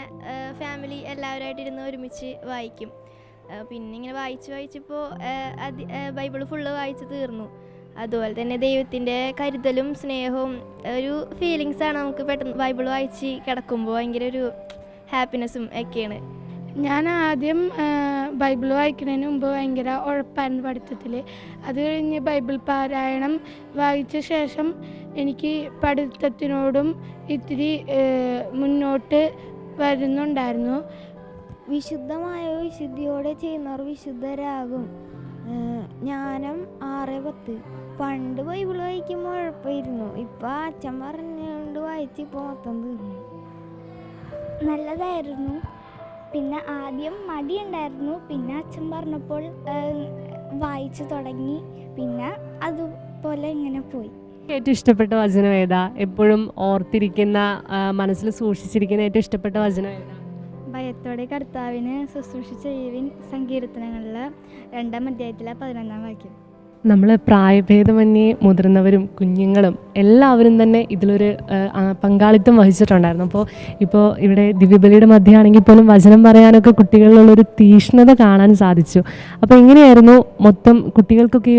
ഫാമിലി എല്ലാവരുമായിട്ടിരുന്ന് ഒരുമിച്ച് വായിക്കും. പിന്നെ ഇങ്ങനെ വായിച്ചപ്പോൾ ബൈബിൾ ഫുള്ള് വായിച്ച് തീർന്നു. അതുപോലെ തന്നെ ദൈവത്തിൻ്റെ കരുതലും സ്നേഹവും ഒരു ഫീലിങ്സാണ് നമുക്ക് പെട്ടെന്ന് ബൈബിൾ വായിച്ച് കിടക്കുമ്പോൾ ഭയങ്കര ഒരു ഹാപ്പിനെസ്സും ഒക്കെയാണ്. ഞാൻ ആദ്യം ബൈബിൾ വായിക്കുന്നതിന് മുമ്പ് ഭയങ്കര ഉഴപ്പായിരുന്നു പഠിത്തത്തിൽ. അത് കഴിഞ്ഞ് ബൈബിൾ പാരായണം വായിച്ച ശേഷം എനിക്ക് പഠിത്തത്തിനോടും ഇത്തിരി മുന്നോട്ട് വരുന്നുണ്ടായിരുന്നു. വിശുദ്ധമായ വിശുദ്ധിയോടെ ചെയ്യുന്നവർ വിശുദ്ധരാകും. ജ്ഞാനം 6:10. പണ്ട് ബൈബിൾ വായിക്കുമ്പോൾ ഉഴപ്പായിരുന്നു. ഇപ്പം അച്ഛൻ പറഞ്ഞുകൊണ്ട് വായിച്ച് ഇപ്പോൾ മൊത്തം തീർന്നു. നല്ലതായിരുന്നു. പിന്നെ ആദ്യം മടിയുണ്ടായിരുന്നു, പിന്നെ അച്ഛൻ പറഞ്ഞപ്പോൾ വായിച്ചു തുടങ്ങി, പിന്നെ അതുപോലെ ഇങ്ങനെ പോയി. ഏറ്റവും ഇഷ്ടപ്പെട്ട വചനം ഏതാ? എപ്പോഴും ഓർത്തിരിക്കുന്ന, മനസ്സിൽ സൂക്ഷിച്ചിരിക്കുന്ന ഏറ്റവും ഇഷ്ടപ്പെട്ട വചനം ഏതാ? ഭയത്തോടെ കർത്താവിന് ശുശ്രൂഷ ചെയ്യുവിൻ, സങ്കീർത്തനങ്ങളിൽ 2-ാം അധ്യായത്തിലെ 11-ാം വാക്യം. നമ്മൾ പ്രായഭേദമന്യേ മുതിർന്നവരും കുഞ്ഞുങ്ങളും എല്ലാവരും തന്നെ ഇതിലൊരു പങ്കാളിത്തം വഹിച്ചിട്ടുണ്ടായിരുന്നു. ഇപ്പോൾ ഇവിടെ ദിവ്യബലിയുടെ മധ്യയാണെങ്കിൽ പോലും വചനം പറയാനൊക്കെ കുട്ടികളിലുള്ളൊരു തീഷ്ണത കാണാൻ സാധിച്ചു. അപ്പോൾ എങ്ങനെയായിരുന്നു മൊത്തം കുട്ടികൾക്കൊക്കെ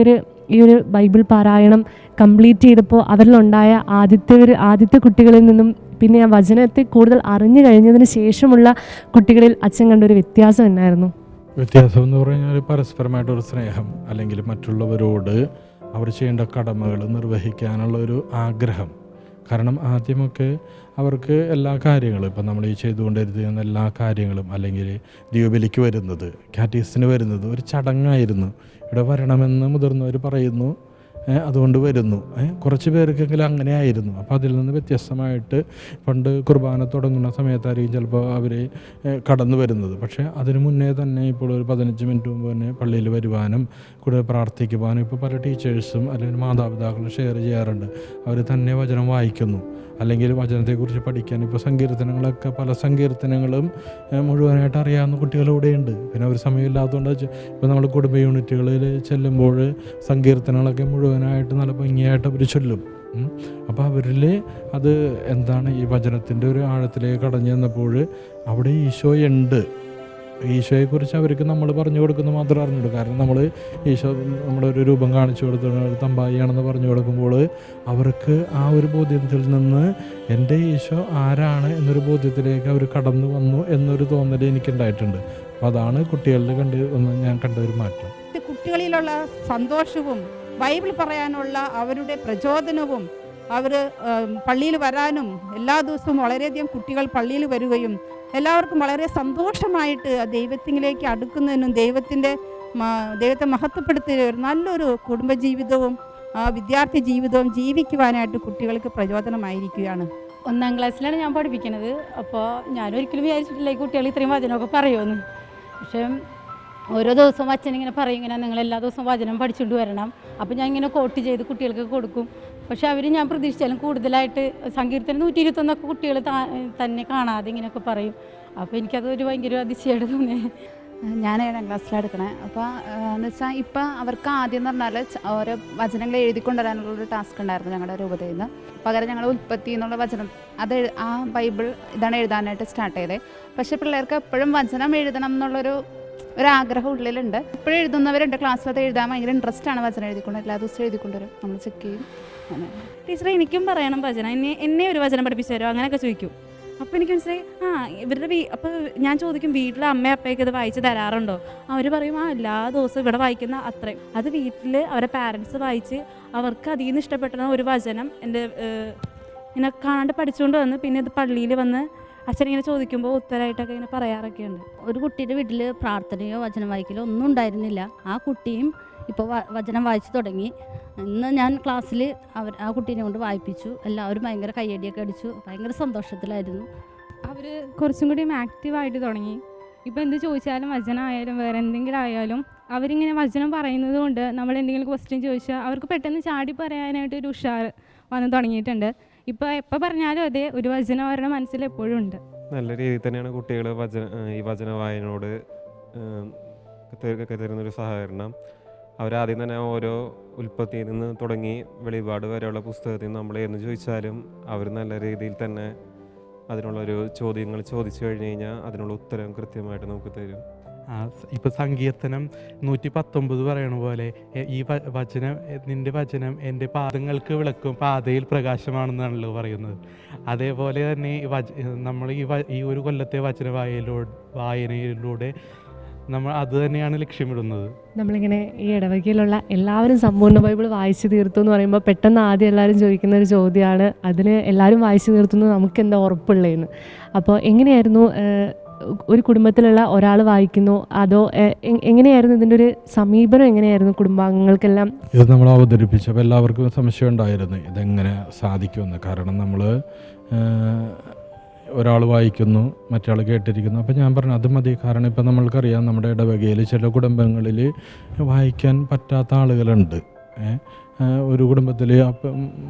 ഈ ഒരു ബൈബിൾ പാരായണം കംപ്ലീറ്റ് ചെയ്തപ്പോൾ അവരിലുണ്ടായ ആദ്യത്തെ കുട്ടികളിൽ നിന്നും പിന്നെ ആ വചനത്തെ കൂടുതൽ അറിഞ്ഞു കഴിഞ്ഞതിന് ശേഷമുള്ള കുട്ടികളിൽ അച്ഛൻ കണ്ടൊരു വ്യത്യാസം എന്നായിരുന്നു? വ്യത്യാസം എന്ന് പറഞ്ഞാൽ പരസ്പരമായിട്ടൊരു സ്നേഹം, അല്ലെങ്കിൽ മറ്റുള്ളവരോട് അവർ ചെയ്യേണ്ട കടമകൾ നിർവഹിക്കാനുള്ള ഒരു ആഗ്രഹം. കാരണം ആദ്യമൊക്കെ അവർക്ക് എല്ലാ കാര്യങ്ങളും, ഇപ്പം നമ്മൾ ഈ ചെയ്തുകൊണ്ടിരുന്ന എല്ലാ കാര്യങ്ങളും, അല്ലെങ്കിൽ ദിവ്യബലിക്ക് വരുന്നത്, കാറ്റീസിന് വരുന്നത് ഒരു ചടങ്ങായിരുന്നു. ഇവിടെ വരണമെന്ന് മുതിർന്നവർ പറയുന്നു, അതുകൊണ്ട് വരുന്നു. കുറച്ച് പേർക്കെങ്കിലും അങ്ങനെ ആയിരുന്നു. അപ്പോൾ അതിൽ നിന്ന് വ്യത്യസ്തമായിട്ട് പണ്ട് കുർബാന തുടങ്ങുന്ന സമയത്തായിരിക്കും ചിലപ്പോൾ അവർ കടന്നു വരുന്നത്. പക്ഷേ അതിന് മുന്നേ തന്നെ ഇപ്പോൾ ഒരു 15 മിനിറ്റ് മുമ്പ് തന്നെ പള്ളിയിൽ വരുവാനും കൂടെ പ്രാർത്ഥിക്കുവാനും ഇപ്പോൾ പല ടീച്ചേഴ്സും അല്ലെങ്കിൽ മാതാപിതാക്കളും ഷെയർ ചെയ്യാറുണ്ട്. അവർ തന്നെ വചനം വായിക്കുന്നു, അല്ലെങ്കിൽ വചനത്തെക്കുറിച്ച് പഠിക്കാൻ. ഇപ്പോൾ സങ്കീർത്തനങ്ങളൊക്കെ പല സങ്കീർത്തനങ്ങളും മുഴുവനായിട്ട് അറിയാവുന്ന കുട്ടികളിവിടെയുണ്ട്. പിന്നെ ഒരു സമയമില്ലാത്തതുകൊണ്ട് ഇപ്പോൾ നമ്മൾ കുടുംബ യൂണിറ്റുകളിൽ ചെല്ലുമ്പോൾ സങ്കീർത്തനങ്ങളൊക്കെ മുഴുവനായിട്ട് നല്ല ഭംഗിയായിട്ട് അവർ ചൊല്ലും. അപ്പോൾ അവരിൽ അത് എന്താണ്, ഈ വചനത്തിൻ്റെ ഒരു ആഴത്തിലേക്ക് കടഞ്ഞു ചെന്നപ്പോൾ അവിടെ ഈശോയുണ്ട്. ഈശോയെക്കുറിച്ച് അവർക്ക് നമ്മൾ പറഞ്ഞു കൊടുക്കുന്നത് മാത്രമേ അറിഞ്ഞുള്ളൂ. കാരണം നമ്മൾ ഈശോ നമ്മുടെ ഒരു രൂപം കാണിച്ചു കൊടുത്തിട്ട് തമ്പായിയാണെന്ന് പറഞ്ഞു കൊടുക്കുമ്പോൾ അവർക്ക് ആ ഒരു ബോധ്യത്തിൽ നിന്ന് എൻ്റെ ഈശോ ആരാണ് എന്നൊരു ബോധ്യത്തിലേക്ക് അവർ കടന്നു വന്നു എന്നൊരു തോന്നൽ എനിക്കുണ്ടായിട്ടുണ്ട്. അപ്പോൾ അതാണ് കുട്ടികളിൽ ഞാൻ കണ്ട ഒരു മാറ്റം. കുട്ടികളിലുള്ള സന്തോഷവും ബൈബിൾ പറയാനുള്ള അവരുടെ പ്രചോദനവും, അവർ പള്ളിയിൽ വരാനും എല്ലാ ദിവസവും വളരെയധികം കുട്ടികൾ പള്ളിയിൽ വരികയും എല്ലാവർക്കും വളരെ സന്തോഷമായിട്ട് ദൈവത്തിലേക്ക് അടുക്കുന്നതിനും ദൈവത്തെ മഹത്വപ്പെടുത്തുന്ന ഒരു നല്ലൊരു കുടുംബജീവിതവും വിദ്യാർത്ഥി ജീവിതവും ജീവിക്കുവാനായിട്ട് കുട്ടികൾക്ക് പ്രചോദനമായിരിക്കുകയാണ്. 1-ാം ക്ലാസ്സിലാണ് ഞാൻ പഠിപ്പിക്കുന്നത്. അപ്പോൾ ഞാനൊരിക്കലും വിചാരിച്ചിട്ടില്ല ഈ കുട്ടികൾ ഇത്രയും വചനമൊക്കെ പറയുമെന്ന്. പക്ഷേ ഓരോ ദിവസവും അച്ഛനിങ്ങനെ പറയും, ഇങ്ങനെ നിങ്ങൾ എല്ലാ ദിവസവും വചനം പഠിച്ചുകൊണ്ട് വരണം. അപ്പോൾ ഞാൻ ഇങ്ങനെ കോട്ട് ചെയ്ത് കുട്ടികൾക്ക് കൊടുക്കും. പക്ഷേ അവർ ഞാൻ പ്രതീക്ഷിച്ചാലും കൂടുതലായിട്ട് സങ്കീർത്തനം 121 കുട്ടികൾ തന്നെ കാണാതെ ഇങ്ങനെയൊക്കെ പറയും. അപ്പോൾ എനിക്കതൊരു ഭയങ്കര അതിശയമായിട്ട് തോന്നി. ഞാൻ 7-ാം ക്ലാസ്സിലാണ് എടുക്കണേ. അപ്പോൾ എന്ന് വെച്ചാൽ ഇപ്പം അവർക്ക് ആദ്യം എന്ന് പറഞ്ഞാൽ ഓരോ വചനങ്ങൾ എഴുതിക്കൊണ്ടുവരാനുള്ളൊരു ടാസ്ക് ഉണ്ടായിരുന്നു ഞങ്ങളുടെ രൂപതയിൽ നിന്ന്. പകരം ഞങ്ങൾ ഉൽപ്പത്തി എന്നുള്ള വചനം ആ ബൈബിൾ ഇതാണ് എഴുതാനായിട്ട് സ്റ്റാർട്ട് ചെയ്തത്. പക്ഷേ പിള്ളേർക്ക് എപ്പോഴും വചനം എഴുതണം എന്നുള്ളൊരു ആഗ്രഹം ഉള്ളിലുണ്ട്. ഇപ്പോഴും എഴുതുന്നവരുണ്ട്. ക്ലാസ്സിലത് എഴുതാൻ ഭയങ്കര ഇൻട്രസ്റ്റ് ആണ്. വചനം എഴുതിക്കൊണ്ട് എല്ലാ ദിവസവും എഴുതിക്കൊണ്ടുവരും, നമ്മൾ ചെക്ക് ചെയ്യും. അങ്ങനെ ടീച്ചറെ എനിക്കും പറയണം വചനം, എന്നെ ഒരു വചനം പഠിപ്പിച്ചു തരുമോ അങ്ങനെയൊക്കെ ചോദിക്കും. അപ്പോൾ എനിക്ക് മനസ്സിലായി ഇവരുടെ അപ്പോൾ ഞാൻ ചോദിക്കും വീട്ടിൽ അമ്മയും അപ്പയൊക്കെ ഇത് വായിച്ച് തരാറുണ്ടോ? അവർ പറയും എല്ലാ ദിവസവും ഇവിടെ വായിക്കുന്ന അത്രയും. അത് വീട്ടിൽ അവരെ പാരൻസ് വായിച്ച് അവർക്ക് അതിൽ നിന്ന് ഇഷ്ടപ്പെട്ട ഒരു വചനം എൻ്റെ ഇങ്ങനെ കാണാണ്ട് പഠിച്ചുകൊണ്ട് വന്ന് പിന്നെ ഇത് പള്ളിയിൽ വന്ന് അച്ഛനിങ്ങനെ ചോദിക്കുമ്പോൾ ഉത്തരമായിട്ടൊക്കെ ഇങ്ങനെ പറയാറൊക്കെ ഉണ്ട്. ഒരു കുട്ടിയുടെ വീട്ടിൽ പ്രാർത്ഥനയോ വചനം വായിക്കലോ ഒന്നും ഉണ്ടായിരുന്നില്ല. ആ കുട്ടിയും ഇപ്പോൾ വചനം വായിച്ചു തുടങ്ങി. ഇന്ന് ഞാൻ ക്ലാസ്സിൽ ആ കുട്ടീനെ കൊണ്ട് വായിപ്പിച്ചു. എല്ലാവരും ഭയങ്കര കയ്യടിയൊക്കെ അടിച്ചു, ഭയങ്കര സന്തോഷത്തിലായിരുന്നു. അവർ കുറച്ചും കൂടി ആക്റ്റീവായിട്ട് തുടങ്ങി. ഇപ്പോൾ എന്ത് ചോദിച്ചാലും വചനമായാലും വേറെ എന്തെങ്കിലും ആയാലും അവരിങ്ങനെ വചനം പറയുന്നത് കൊണ്ട് നമ്മൾ എന്തെങ്കിലും ക്വസ്റ്റ്യൻ ചോദിച്ചാൽ അവർക്ക് പെട്ടെന്ന് ചാടി പറയാനായിട്ടൊരു ഉഷാർ വന്ന് തുടങ്ങിയിട്ടുണ്ട്. ഇപ്പോൾ എപ്പോൾ പറഞ്ഞാലും അതേ ഒരു വചനം അവരുടെ മനസ്സിൽ എപ്പോഴും ഉണ്ട്. നല്ല രീതിയിൽ തന്നെയാണ് കുട്ടികൾ ഈ വചന വായനയോട് തരുന്നൊരു സഹകരണം. അവരാദ്യം തന്നെ ഓരോ ഉൽപ്പത്തിയിൽ നിന്ന് തുടങ്ങി വെളിപാട് വരെയുള്ള പുസ്തകത്തിൽ നമ്മൾ എന്ന് ചോദിച്ചാലും അവർ നല്ല രീതിയിൽ തന്നെ അതിനുള്ളൊരു ചോദ്യങ്ങൾ ചോദിച്ചു കഴിഞ്ഞ് കഴിഞ്ഞാൽ അതിനുള്ള ഉത്തരം കൃത്യമായിട്ട് നമുക്ക് തരും. ഇപ്പോൾ സങ്കീർത്തനം 119 പറയണ പോലെ ഈ വചനം, നിൻ്റെ വചനം എൻ്റെ പാദങ്ങൾക്ക് വിളക്കും പാതയിൽ പ്രകാശമാണെന്നാണല്ലോ പറയുന്നത്. അതേപോലെ തന്നെ നമ്മൾ ഈ ഒരു കൊല്ലത്തെ വചന വായനയിലൂടെ നമ്മൾ അത് തന്നെയാണ് ലക്ഷ്യമിടുന്നത്. നമ്മളിങ്ങനെ ഈ ഇടവകയിലുള്ള എല്ലാവരും സമ്പൂർണ്ണ ബൈബിൾ വായിച്ചു തീർത്തു എന്ന് പറയുമ്പോൾ പെട്ടെന്ന് ആദ്യം എല്ലാവരും ചോദിക്കുന്ന ഒരു ചോദ്യമാണ്, അതിന് എല്ലാവരും വായിച്ചു തീർത്തുന്നത് നമുക്ക് എന്താ ഉറപ്പുള്ളതെന്ന്. അപ്പോൾ എങ്ങനെയായിരുന്നു ഒരു കുടുംബത്തിലുള്ള ഒരാൾ വായിക്കുന്നു, അതോ എങ്ങനെയായിരുന്നു ഇതിൻ്റെ ഒരു സമീപനം, എങ്ങനെയായിരുന്നു കുടുംബാംഗങ്ങൾക്കെല്ലാം? ഇത് നമ്മൾ അവതരിപ്പിച്ചപ്പോൾ എല്ലാവർക്കും സംശയം ഉണ്ടായിരുന്നു ഇതെങ്ങനെ സാധിക്കുമെന്ന്. കാരണം നമ്മൾ ഒരാൾ വായിക്കുന്നു, മറ്റയാൾ കേട്ടിരിക്കുന്നു. അപ്പോൾ ഞാൻ പറഞ്ഞു അത് മതി. കാരണം ഇപ്പം നമ്മൾക്കറിയാം നമ്മുടെ ഇടവകയിൽ ചില കുടുംബങ്ങളിൽ വായിക്കാൻ പറ്റാത്ത ആളുകളുണ്ട്. ഒരു കുടുംബത്തിൽ അപ്പം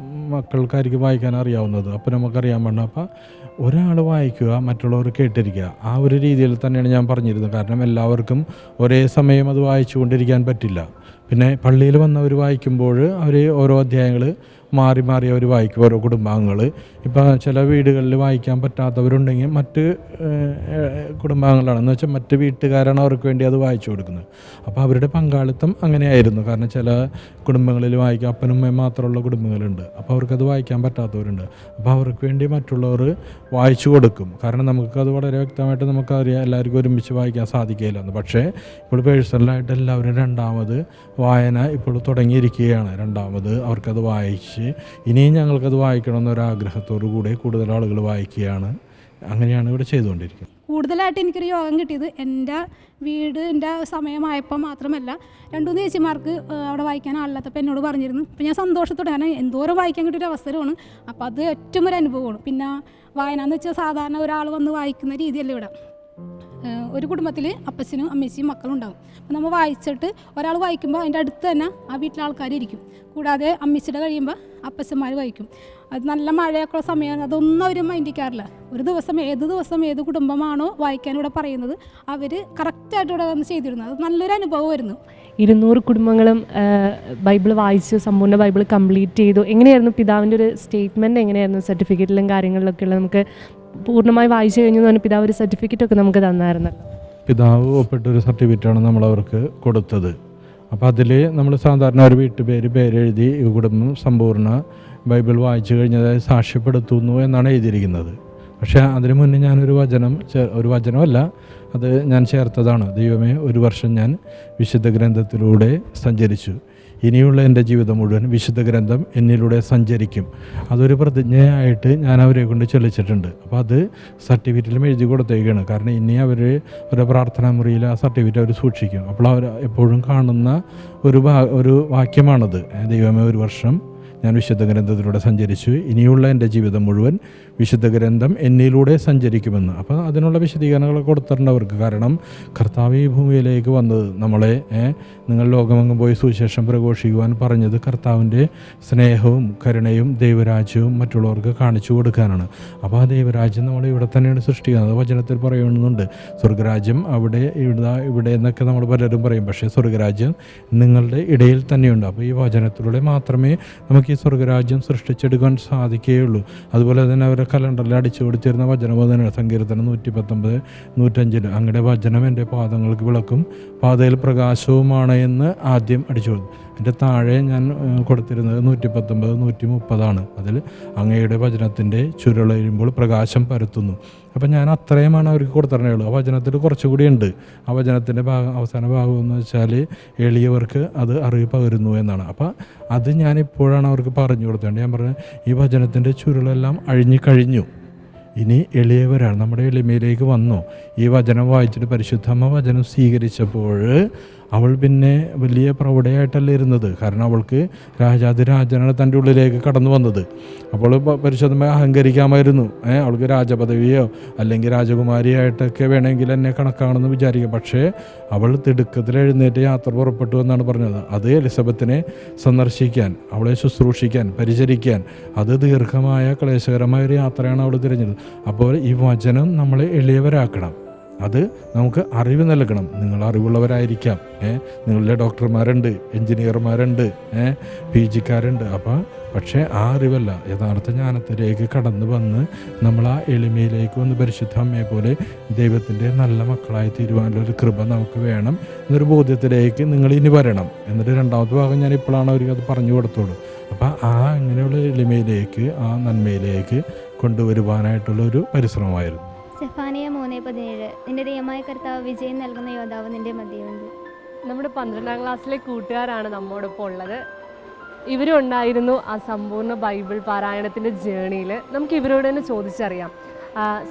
മക്കൾക്കായിരിക്കും വായിക്കാൻ അറിയാവുന്നത്, അപ്പം നമുക്കറിയാൻ വേണ്ട. അപ്പം ഒരാൾ വായിക്കുക, മറ്റുള്ളവർ കേട്ടിരിക്കുക, ആ ഒരു രീതിയിൽ തന്നെയാണ് ഞാൻ പറഞ്ഞിരുന്നത്. കാരണം എല്ലാവർക്കും ഒരേ സമയം അത് വായിച്ചു കൊണ്ടിരിക്കാൻ പറ്റില്ല. പിന്നെ പള്ളിയിൽ വന്നവർ വായിക്കുമ്പോൾ അവർ ഓരോ അധ്യായങ്ങൾ മാറി മാറി അവർ വായിക്കും, ഓരോ കുടുംബാംഗങ്ങൾ. ഇപ്പോൾ ചില വീടുകളിൽ വായിക്കാൻ പറ്റാത്തവരുണ്ടെങ്കിൽ മറ്റ് കുടുംബാംഗങ്ങളാണെന്ന് വെച്ചാൽ മറ്റ് വീട്ടുകാരാണ് അവർക്ക് വേണ്ടി അത് വായിച്ചു കൊടുക്കുന്നത്. അപ്പോൾ അവരുടെ പങ്കാളിത്തം അങ്ങനെയായിരുന്നു. കാരണം ചില കുടുംബങ്ങളിൽ വായിക്കാൻ അപ്പനും അമ്മയും മാത്രമുള്ള കുടുംബങ്ങളുണ്ട്. അപ്പോൾ അവർക്കത് വായിക്കാൻ പറ്റാത്തവരുണ്ട്. അപ്പോൾ അവർക്ക് വേണ്ടി മറ്റുള്ളവർ വായിച്ചു കൊടുക്കും. കാരണം നമുക്കത് വളരെ വ്യക്തമായിട്ട് നമുക്കറിയാം എല്ലാവർക്കും ഒരുമിച്ച് വായിക്കാൻ സാധിക്കില്ലെന്ന്. പക്ഷേ ഇപ്പോൾ പേഴ്സണലായിട്ട് എല്ലാവരും രണ്ടാമത് വായന ഇപ്പോൾ തുടങ്ങിയിരിക്കുകയാണ്. രണ്ടാമത് അവർക്കത് വായിച്ച് ഇനിയും ഞങ്ങൾക്കത് വായിക്കണമെന്നൊരാഗ്രഹത്തോടു കൂടി കൂടുതൽ ആളുകൾ വായിക്കുകയാണ്. അങ്ങനെയാണ് ഇവിടെ ചെയ്തുകൊണ്ടിരിക്കുന്നത്. കൂടുതലായിട്ട് എനിക്കൊരു യോഗം കിട്ടിയത് എൻ്റെ വീടിൻ്റെ സമയമായപ്പോൾ മാത്രമല്ല, 2-3 ചേച്ചിമാർക്ക് അവിടെ വായിക്കാൻ ആളില്ലാത്തപ്പോൾ എന്നോട് പറഞ്ഞിരുന്നു. അപ്പോൾ ഞാൻ സന്തോഷത്തോടെ, കാരണം എന്തോരം വായിക്കാൻ കിട്ടിയൊരു അവസരമാണ്. അപ്പോൾ അത് ഏറ്റവും ഒരു അനുഭവമാണ്. പിന്നെ വായന എന്ന് വെച്ചാൽ സാധാരണ ഒരാൾ വന്ന് വായിക്കുന്ന രീതിയല്ല ഇവിടെ. ഒരു കുടുംബത്തിൽ അപ്പച്ചനും അമ്മച്ചിയും മക്കളും ഉണ്ടാവും. അപ്പോൾ നമ്മൾ വായിച്ചിട്ട് ഒരാൾ വായിക്കുമ്പോൾ അതിൻ്റെ അടുത്ത് തന്നെ ആ വീട്ടിലെ ആൾക്കാരിരിക്കും. കൂടാതെ അമ്മച്ചിയുടെ കഴിയുമ്പോൾ അപ്പച്ചന്മാർ വായിക്കും. അത് നല്ല മഴയൊക്കെ ഉള്ള സമയമാണ്, അതൊന്നും അവർ മൈൻഡിക്കാറില്ല. ഒരു ദിവസം ഏത് കുടുംബമാണോ വായിക്കാൻ ഇവിടെ പറയുന്നത് അവർ കറക്റ്റായിട്ട് ഇവിടെ വന്ന് ചെയ്തിരുന്നത്. അത് നല്ലൊരു അനുഭവമായിരുന്നു. 200 കുടുംബങ്ങളും ബൈബിൾ വായിച്ചു, സമ്പൂർണ്ണ ബൈബിൾ കംപ്ലീറ്റ് ചെയ്തു. എങ്ങനെയായിരുന്നു പിതാവിൻ്റെ ഒരു സ്റ്റേറ്റ്മെൻറ്റ്? എങ്ങനെയായിരുന്നു സർട്ടിഫിക്കറ്റിലും കാര്യങ്ങളിലൊക്കെ ഉള്ള നമുക്ക് പൂർണ്ണമായി വായിച്ചു കഴിഞ്ഞു എന്ന് പറഞ്ഞാൽ പിതാവ് ഒരു സർട്ടിഫിക്കറ്റൊക്കെ നമുക്ക് തന്നായിരുന്നു. പിതാവ് ഒപ്പിട്ടൊരു സർട്ടിഫിക്കറ്റാണ് നമ്മളവർക്ക് കൊടുത്തത്. അപ്പോൾ അതിൽ നമ്മൾ സാധാരണ ഒരു പേരെഴുതി ഈ കുടുംബം സമ്പൂർണ്ണ ബൈബിൾ വായിച്ചു കഴിഞ്ഞതായി സാക്ഷ്യപ്പെടുത്തുന്നു എന്നാണ് എഴുതിയിരിക്കുന്നത്. പക്ഷേ അതിനു മുന്നേ ഞാനൊരു വചനമല്ല, അത് ഞാൻ ചേർത്തതാണ്. ദൈവമേ, 1 വർഷം ഞാൻ വിശുദ്ധ ഗ്രന്ഥത്തിലൂടെ സഞ്ചരിച്ചു, ഇനിയുള്ള എൻ്റെ ജീവിതം മുഴുവൻ വിശുദ്ധ ഗ്രന്ഥം എന്നിലൂടെ സഞ്ചരിക്കും. അതൊരു പ്രതിജ്ഞയായിട്ട് ഞാൻ അവരെ കൊണ്ട് ചൊല്ലിച്ചിട്ടുണ്ട്. അപ്പോൾ അത് സർട്ടിഫിക്കറ്റിലും എഴുതി കൊടുത്തേക്കാണ്. കാരണം ഇനി അവർ ഒരു പ്രാർത്ഥനാ മുറിയിൽ ആ സർട്ടിഫിക്കറ്റ് അവർ സൂക്ഷിക്കും. അപ്പോൾ അവർ എപ്പോഴും കാണുന്ന ഒരു വാക്യമാണത്. ദൈവമേ, 1 വർഷം ഞാൻ വിശുദ്ധ ഗ്രന്ഥത്തിലൂടെ സഞ്ചരിച്ചു, ഇനിയുള്ള എൻ്റെ ജീവിതം മുഴുവൻ വിശുദ്ധ ഗ്രന്ഥം എന്നിലൂടെ സഞ്ചരിക്കുമെന്ന്. അപ്പോൾ അതിനുള്ള വിശദീകരണങ്ങളൊക്കെ കൊടുത്തിട്ടുണ്ട് അവർക്ക്. കാരണം കർത്താവ് ഈ ഭൂമിയിലേക്ക് വന്നത് നമ്മളെ നിങ്ങൾ ലോകമെങ്ങും പോയി സുവിശേഷം പ്രഘോഷിക്കുവാൻ പറഞ്ഞത് കർത്താവിൻ്റെ സ്നേഹവും കരുണയും ദൈവരാജ്യവും മറ്റുള്ളവർക്ക് കാണിച്ചു കൊടുക്കാനാണ്. അപ്പോൾ ആ ദൈവരാജ്യം നമ്മൾ ഇവിടെ തന്നെയാണ് സൃഷ്ടിക്കുന്നത്. വചനത്തിൽ പറയുന്നുണ്ട്, സ്വർഗരാജ്യം ഇവിടെ എന്നൊക്കെ നമ്മൾ പലരും പറയും. പക്ഷേ സ്വർഗരാജ്യം നിങ്ങളുടെ ഇടയിൽ തന്നെയുണ്ട്. അപ്പോൾ ഈ വചനത്തിലൂടെ മാത്രമേ നമുക്ക് ഈ സ്വർഗരാജ്യം സൃഷ്ടിച്ചെടുക്കാൻ സാധിക്കുകയുള്ളൂ. അതുപോലെ തന്നെ അവരെ കലണ്ടറിൽ അടിച്ചു കൊടുത്തിരുന്ന വചനം തന്നെയാണ് സങ്കീർത്തനം 119, 105. അങ്ങയുടെ വചനം എൻ്റെ പാദങ്ങൾക്ക് വിളക്കും പാതയിൽ പ്രകാശവുമാണ് എന്ന് ആദ്യം അടിച്ചു കൊടുത്തു. എൻ്റെ താഴെ ഞാൻ കൊടുത്തിരുന്നത് 119, 130. അതിൽ അങ്ങയുടെ വചനത്തിൻ്റെ ചുരുളയുമ്പോൾ പ്രകാശം പരത്തുന്നു. അപ്പം ഞാൻ അത്രയുമാണ് അവർക്ക് കൊടുത്തിട്ടുള്ളത്. ആ വചനത്തിൽ കുറച്ചുകൂടി ഉണ്ട്. ആ വചനത്തിൻ്റെ അവസാന ഭാഗം എന്ന് വെച്ചാൽ എളിയവർക്ക് അത് അറിവ് പകരുന്നു എന്നാണ്. അപ്പം അത് ഞാനിപ്പോഴാണ് അവർക്ക് പറഞ്ഞു കൊടുത്തത്. ഞാൻ പറഞ്ഞത് ഈ വചനത്തിൻ്റെ ചുരുളെല്ലാം അഴിഞ്ഞു കഴിഞ്ഞു, ഇനി എളിയവരാണ്. നമ്മുടെ എളിമയിലേക്ക് വന്നു. ഈ വചനം വായിച്ചിട്ട് പരിശുദ്ധമ്മ വചനം സ്വീകരിച്ചപ്പോൾ അവൾ പിന്നെ വലിയ പ്രൗഢയായിട്ടല്ല ഇരുന്നത്. കാരണം അവൾക്ക് രാജാതിരാജനാണ് തൻ്റെ ഉള്ളിലേക്ക് കടന്നു വന്നത്. അപ്പോൾ പരിശുദ്ധമായി അഹങ്കരിക്കാമായിരുന്നു. അവൾക്ക് രാജപദവിയോ അല്ലെങ്കിൽ രാജകുമാരിയായിട്ടൊക്കെ വേണമെങ്കിൽ എന്നെ കണക്കാണെന്ന് വിചാരിക്കും. പക്ഷേ അവൾ തിടുക്കത്തിൽ എഴുന്നേറ്റ് യാത്ര പുറപ്പെട്ടു എന്നാണ് പറഞ്ഞത്. അത് എലിസബത്തിനെ സന്ദർശിക്കാൻ, അവളെ ശുശ്രൂഷിക്കാൻ, പരിചരിക്കാൻ, അത് ദീർഘമായ ക്ലേശകരമായ ഒരു യാത്രയാണ് അവൾ തിരഞ്ഞത്. അപ്പോൾ ഈ വചനം നമ്മളെ എളിയവരാക്കണം. അത് നമുക്ക് അറിവ് നൽകണം. നിങ്ങൾ അറിവുള്ളവരായിരിക്കാം, നിങ്ങളുടെ ഡോക്ടർമാരുണ്ട്, എൻജിനീയർമാരുണ്ട്, PGക്കാരുണ്ട്. പക്ഷേ ആ അറിവല്ല, യഥാർത്ഥ ജ്ഞാനത്തിലേക്ക് കടന്നു വന്ന് നമ്മൾ ആ എളിമയിലേക്ക് വന്ന് പരിശുദ്ധ അമ്മയെ പോലെ ദൈവത്തിൻ്റെ നല്ല മക്കളായി തീരുവാനുള്ളൊരു കൃപ നമുക്ക് വേണം എന്നൊരു ബോധ്യത്തിലേക്ക് നിങ്ങൾ ഇനി വരണം. എന്നിട്ട് രണ്ടാമത്തെ ഭാഗം ഞാൻ ഇപ്പോഴാണ് അവർക്ക് അത് പറഞ്ഞു കൊടുത്തോളൂ. അപ്പോൾ അങ്ങനെയുള്ള എളിമയിലേക്ക്, ആ നന്മയിലേക്ക് കൊണ്ടുവരുവാനായിട്ടുള്ളൊരു പരിശ്രമമായിരുന്നു. സെഫാനിയ 3:17 നിന്റെ ദൈവമായ കർത്താവ് വിജയം നൽകുന്ന യോദ്ധാവ് നിന്റെ മധ്യമുണ്ട്. നമ്മുടെ 12ാം ക്ലാസ്സിലെ കൂട്ടുകാരാണ് നമ്മോടൊപ്പം ഉള്ളത്. ഇവരും ഉണ്ടായിരുന്നു ആ സമ്പൂർണ്ണ ബൈബിൾ പാരായണത്തിൻ്റെ ജേണിയിൽ. നമുക്ക് ഇവരോട് തന്നെ ചോദിച്ചറിയാം,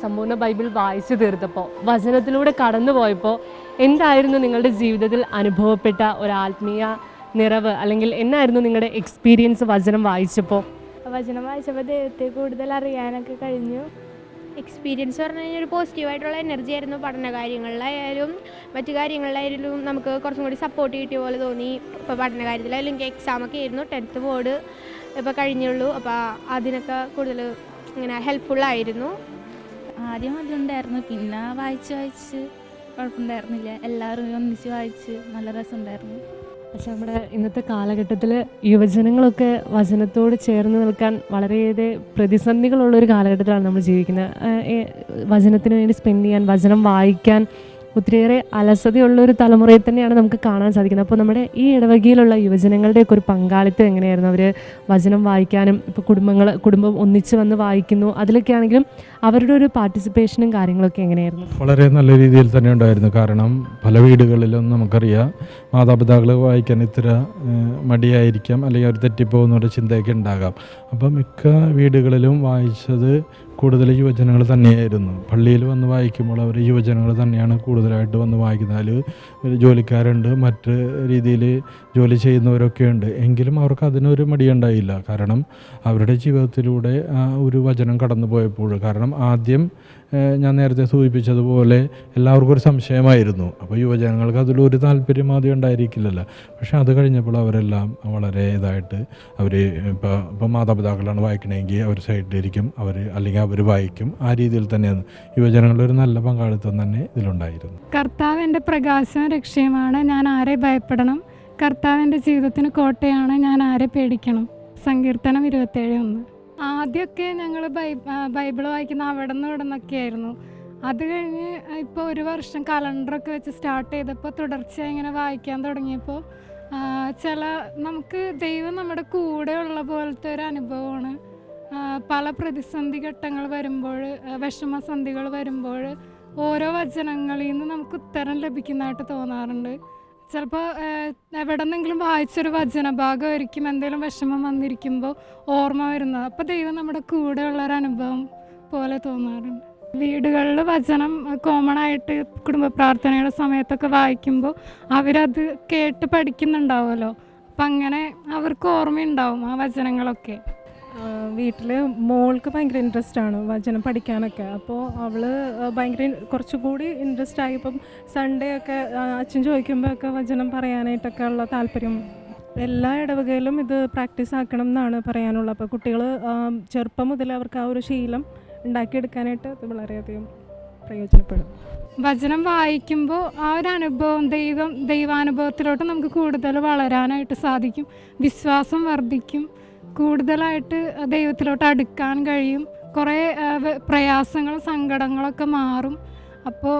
സമ്പൂർണ്ണ ബൈബിൾ വായിച്ചു തീർത്തപ്പോൾ, വചനത്തിലൂടെ കടന്നു പോയപ്പോൾ എന്തായിരുന്നു നിങ്ങളുടെ ജീവിതത്തിൽ അനുഭവപ്പെട്ട ഒരു ആത്മീയ നിറവ്, അല്ലെങ്കിൽ എന്നായിരുന്നു നിങ്ങളുടെ എക്സ്പീരിയൻസ് വചനം വായിച്ചപ്പോൾ? വചനം വായിച്ചപ്പോൾ ദൈവത്തെ കൂടുതൽ അറിയാനൊക്കെ കഴിഞ്ഞു. എക്സ്പീരിയൻസ് പറഞ്ഞു കഴിഞ്ഞാൽ ഒരു പോസിറ്റീവായിട്ടുള്ള എനർജി ആയിരുന്നു. പഠന കാര്യങ്ങളിലായാലും മറ്റു കാര്യങ്ങളിലായാലും നമുക്ക് കുറച്ചും കൂടി സപ്പോർട്ട് കിട്ടിയ പോലെ തോന്നി. ഇപ്പോൾ പഠന കാര്യത്തിലായാലും എനിക്ക് എക്സാമൊക്കെ ആയിരുന്നു, 10th ബോർഡ് ഇപ്പോൾ കഴിഞ്ഞുള്ളൂ. അപ്പോൾ അതിനൊക്കെ കൂടുതൽ ഇങ്ങനെ ഹെൽപ്ഫുള്ളായിരുന്നു. ആദ്യം അതുണ്ടായിരുന്നു, പിന്നെ വായിച്ച് കുഴപ്പമുണ്ടായിരുന്നില്ല. എല്ലാവരും ഒന്നിച്ച് വായിച്ച് നല്ല രസമുണ്ടായിരുന്നു. പക്ഷെ നമ്മുടെ ഇന്നത്തെ കാലഘട്ടത്തിൽ യുവജനങ്ങളൊക്കെ വചനത്തോട് ചേർന്ന് നിൽക്കാൻ വളരെയേറെ പ്രതിസന്ധികളുള്ളൊരു കാലഘട്ടത്തിലാണ് നമ്മൾ ജീവിക്കുന്നത്. വചനത്തിന് വേണ്ടി സ്പെൻഡ് ചെയ്യാൻ, വചനം വായിക്കാൻ ഒത്തിരിയേറെ അലസതയുള്ളൊരു തലമുറയെ തന്നെയാണ് നമുക്ക് കാണാൻ സാധിക്കുന്നത്. അപ്പോൾ നമ്മുടെ ഈ ഇടവകയിലുള്ള യുവജനങ്ങളുടെയൊക്കെ ഒരു പങ്കാളിത്തം എങ്ങനെയായിരുന്നു? അവർ വചനം വായിക്കാനും, ഇപ്പോൾ കുടുംബം ഒന്നിച്ച് വന്ന് വായിക്കുന്നു, അതിലൊക്കെ ആണെങ്കിലും അവരുടെ ഒരു പാർട്ടിസിപ്പേഷനും കാര്യങ്ങളൊക്കെ എങ്ങനെയായിരുന്നു? വളരെ നല്ല രീതിയിൽ തന്നെ ഉണ്ടായിരുന്നു. കാരണം പല വീടുകളിലും നമുക്കറിയാം, മാതാപിതാക്കൾ വായിക്കാൻ ഇത്ര മടിയായിരിക്കാം, അല്ലെങ്കിൽ അവർ തെറ്റിപ്പോകുന്നൊരു ചിന്തയൊക്കെ ഉണ്ടാകാം. അപ്പം മിക്ക വീടുകളിലും വായിച്ചത് കൂടുതൽ യുവജനങ്ങൾ തന്നെയായിരുന്നു. പള്ളിയിൽ വന്ന് വായിക്കുമ്പോൾ അവർ യുവജനങ്ങൾ തന്നെയാണ് കൂടുതലായിട്ട് വന്ന് വായിക്കുന്നത്. അതിൽ ജോലിക്കാരുണ്ട്, മറ്റ് രീതിയിൽ ജോലി ചെയ്യുന്നവരൊക്കെ ഉണ്ട്. എങ്കിലും അവർക്ക് അതിനൊരു മടിയുണ്ടായില്ല. കാരണം അവരുടെ ജീവിതത്തിലൂടെ ഒരു വചനം കടന്നു പോയപ്പോൾ, കാരണം ആദ്യം ഞാൻ നേരത്തെ സൂചിപ്പിച്ചതുപോലെ എല്ലാവർക്കും ഒരു സംശയമായിരുന്നു. അപ്പോൾ യുവജനങ്ങൾക്ക് അതിലൊരു താല്പര്യം ആദ്യം ഉണ്ടായിരിക്കില്ലല്ലോ. പക്ഷേ അത് കഴിഞ്ഞപ്പോൾ അവരെല്ലാം വളരെ ഇതായിട്ട് അവർ ഇപ്പോൾ മാതാപിതാക്കളാണ് വായിക്കണമെങ്കിൽ അവർ സൈഡിലിരിക്കും, അല്ലെങ്കിൽ അവർ വായിക്കും. ആ രീതിയിൽ തന്നെയാണ് യുവജനങ്ങളുടെ ഒരു നല്ല പങ്കാളിത്തം തന്നെ ഇതിലുണ്ടായിരുന്നു. കർത്താവ് എൻ്റെ പ്രകാശവും രക്ഷയുമാണ്, ഞാൻ ആരെ ഭയപ്പെടണം. കർത്താവ് എൻ്റെ ജീവിതത്തിന് കോട്ടയാണ്, ഞാൻ ആരെ പേടിക്കണം. സങ്കീർത്തനം 27:1. ആദ്യമൊക്കെ ഞങ്ങൾ ബൈബിൾ വായിക്കുന്ന അവിടെ നിന്നൊക്കെ ആയിരുന്നു. അത് കഴിഞ്ഞ് ഇപ്പോൾ ഒരു വർഷം കലണ്ടറൊക്കെ വെച്ച് സ്റ്റാർട്ട് ചെയ്തപ്പോൾ തുടർച്ചയായി ഇങ്ങനെ വായിക്കാൻ തുടങ്ങിയപ്പോൾ നമുക്ക് ദൈവം നമ്മുടെ കൂടെ ഉള്ള പോലത്തെ ഒരു അനുഭവമാണ്. പല പ്രതിസന്ധി ഘട്ടങ്ങൾ വരുമ്പോൾ, വിഷമസന്ധികൾ വരുമ്പോൾ ഓരോ വചനങ്ങളിൽ നിന്ന് നമുക്ക് ഉത്തരം ലഭിക്കുന്നതായിട്ട് തോന്നാറുണ്ട്. ചിലപ്പോൾ എവിടെ നിന്നെങ്കിലും വായിച്ചൊരു വചനഭാഗം ഒരിക്കും എന്തെങ്കിലും വിഷമം വന്നിരിക്കുമ്പോൾ ഓർമ്മ വരുന്നത്. അപ്പോൾ ദൈവം നമ്മുടെ കൂടെ ഉള്ളൊരനുഭവം പോലെ തോന്നാറുണ്ട്. വീടുകളിൽ വചനം കോമൺ ആയിട്ട് കുടുംബ പ്രാർത്ഥനയുടെ സമയത്തൊക്കെ വായിക്കുമ്പോൾ അവരത് കേട്ട് പഠിക്കുന്നുണ്ടാവുമല്ലോ. അപ്പം അങ്ങനെ അവർക്ക് ഓർമ്മയുണ്ടാവും ആ വചനങ്ങളൊക്കെ. വീട്ടിൽ മോൾക്ക് ഭയങ്കര ഇൻട്രസ്റ്റ് ആണ് വചനം പഠിക്കാനൊക്കെ. അപ്പോൾ അവൾ ഭയങ്കര കുറച്ചുകൂടി ഇൻട്രസ്റ്റ് ആയി. ഇപ്പം സൺഡേ ഒക്കെ അച്ഛൻ ചോദിക്കുമ്പോൾ ഒക്കെ വചനം പറയാനായിട്ടൊക്കെ ഉള്ള താല്പര്യം. എല്ലാ ഇടവകയിലും ഇത് പ്രാക്ടീസ് ആക്കണം എന്നാണ് പറയാനുള്ളത്. അപ്പോൾ കുട്ടികൾ ചെറുപ്പം മുതൽ അവർക്ക് ആ ഒരു ശീലം ഉണ്ടാക്കിയെടുക്കാനായിട്ട് ഇത് വളരെയധികം പ്രയോജനപ്പെടും. വചനം വായിക്കുമ്പോൾ ആ ഒരു അനുഭവം ദൈവാനുഭവത്തിലോട്ട് നമുക്ക് കൂടുതൽ വളരാനായിട്ട് സാധിക്കും. വിശ്വാസം വർദ്ധിക്കും, കൂടുതലായിട്ട് ദൈവത്തിലോട്ട് അടുക്കാൻ കഴിയും. കുറേ പ്രയാസങ്ങളും സങ്കടങ്ങളൊക്കെ മാറും. അപ്പോൾ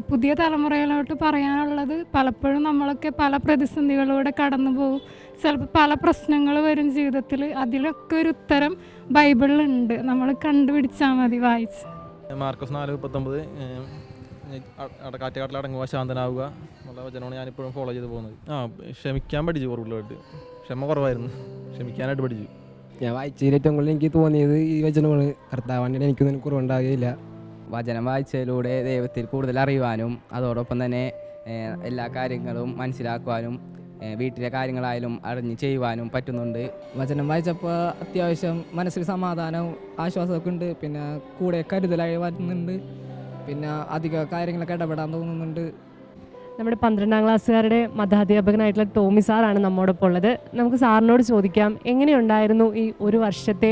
പുതിയ തലമുറയിലോട്ട് പറയാനുള്ളത്, പലപ്പോഴും നമ്മളൊക്കെ പല പ്രതിസന്ധികളിലൂടെ കടന്നു പോകും. ചിലപ്പോൾ പല പ്രശ്നങ്ങൾ വരും ജീവിതത്തിൽ. അതിലൊക്കെ ഒരു ഉത്തരം ബൈബിളിലുണ്ട്, നമ്മൾ കണ്ടുപിടിച്ചാൽ മതി വായിച്ച്. മാർക്കോസ് 4:39 കാറ്റുകാട്ടിൽ അടങ്ങുക, ശാന്തനാവുക എന്നുള്ള വചനമാണ് ഞാനിപ്പോഴും ഫോളോ ചെയ്ത് പോകുന്നത്. ക്ഷമിക്കാൻ പഠിച്ചു, കൂടുതലായിട്ട് ക്ഷമ കുറവായിരുന്നു, ക്ഷമിക്കാനായിട്ട് പഠിച്ചു. ഞാൻ വായിച്ചതിൽ ഏറ്റവും കൂടുതൽ എനിക്ക് തോന്നിയത് ഈ വചനമാണ്. കർത്താവാൻ്റെ എനിക്കൊന്നും കുറവുണ്ടാകുകയില്ല. വചനം വായിച്ചതിലൂടെ ദൈവത്തിൽ കൂടുതൽ അറിയുവാനും അതോടൊപ്പം തന്നെ എല്ലാ കാര്യങ്ങളും മനസ്സിലാക്കുവാനും വീട്ടിലെ കാര്യങ്ങളായാലും അറിഞ്ഞ് ചെയ്യുവാനും പറ്റുന്നുണ്ട്. വചനം വായിച്ചപ്പോൾ അത്യാവശ്യം മനസ്സിൽ സമാധാനവും ആശ്വാസമൊക്കെ ഉണ്ട്. പിന്നെ കൂടെ കരുതലായി വരുന്നുണ്ട്. പിന്നെ അധിക കാര്യങ്ങളൊക്കെ ഇടപെടാൻ തോന്നുന്നുണ്ട്. നമ്മുടെ 12ാം ക്ലാസ്സുകാരുടെ മതാധ്യാപകനായിട്ടുള്ള ടോമി സാറാണ് നമ്മോടൊപ്പം ഉള്ളത്. നമുക്ക് സാറിനോട് ചോദിക്കാം, എങ്ങനെയുണ്ടായിരുന്നു ഈ ഒരു വർഷത്തെ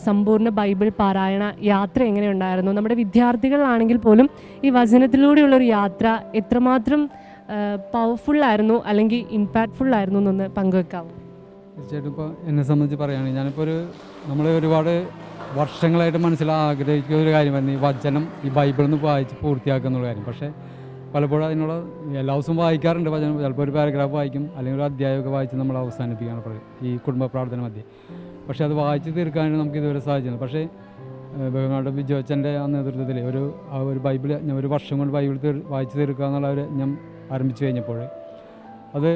സമ്പൂർണ്ണ ബൈബിൾ പാരായണ യാത്ര എങ്ങനെയുണ്ടായിരുന്നു? നമ്മുടെ വിദ്യാർത്ഥികളാണെങ്കിൽ പോലും ഈ വചനത്തിലൂടെയുള്ളൊരു യാത്ര എത്രമാത്രം പവർഫുള്ളായിരുന്നു അല്ലെങ്കിൽ ഇമ്പാക്റ്റ്ഫുള്ളായിരുന്നു എന്നൊന്ന് പങ്കുവെക്കാമോ? തീർച്ചയായിട്ടും ഇപ്പോൾ എന്നെ സംബന്ധിച്ച് പറയുകയാണെങ്കിൽ ഞാനിപ്പോൾ നമ്മൾ ഒരുപാട് വർഷങ്ങളായിട്ട് ആഗ്രഹിക്കുന്ന ഒരു കാര്യമായിരുന്നു ഈ വചനം, ഈ ബൈബിളിൽ നിന്ന് വായിച്ച് പൂർത്തിയാക്കുക എന്നുള്ള കാര്യം. പക്ഷേ പലപ്പോഴും അതിനുള്ള എല്ലാ ദിവസവും വായിക്കാറുണ്ട് വചനം. ചിലപ്പോൾ ഒരു പാരഗ്രാഫ് വായിക്കും, അല്ലെങ്കിൽ ഒരു അധ്യായമൊക്കെ വായിച്ച് നമ്മൾ അവസാനിപ്പിക്കുകയാണ് ഈ കുടുംബ പ്രാർത്ഥന മധ്യേ. പക്ഷേ അത് വായിച്ച് തീർക്കാനായിട്ട് നമുക്ക് ഇതുവരെ സാധിച്ചിരുന്നു. പക്ഷേ ബഹുമാനപ്പെട്ട ബിജു അച്ഛൻ്റെ ആ നേതൃത്വത്തിൽ ഒരു ബൈബിൾ ഞാൻ ഒരു വർഷം കൊണ്ട് ബൈബിൾ വായിച്ച് തീർക്കുക എന്നുള്ള ഞാൻ ആരംഭിച്ചു കഴിഞ്ഞപ്പോൾ അത്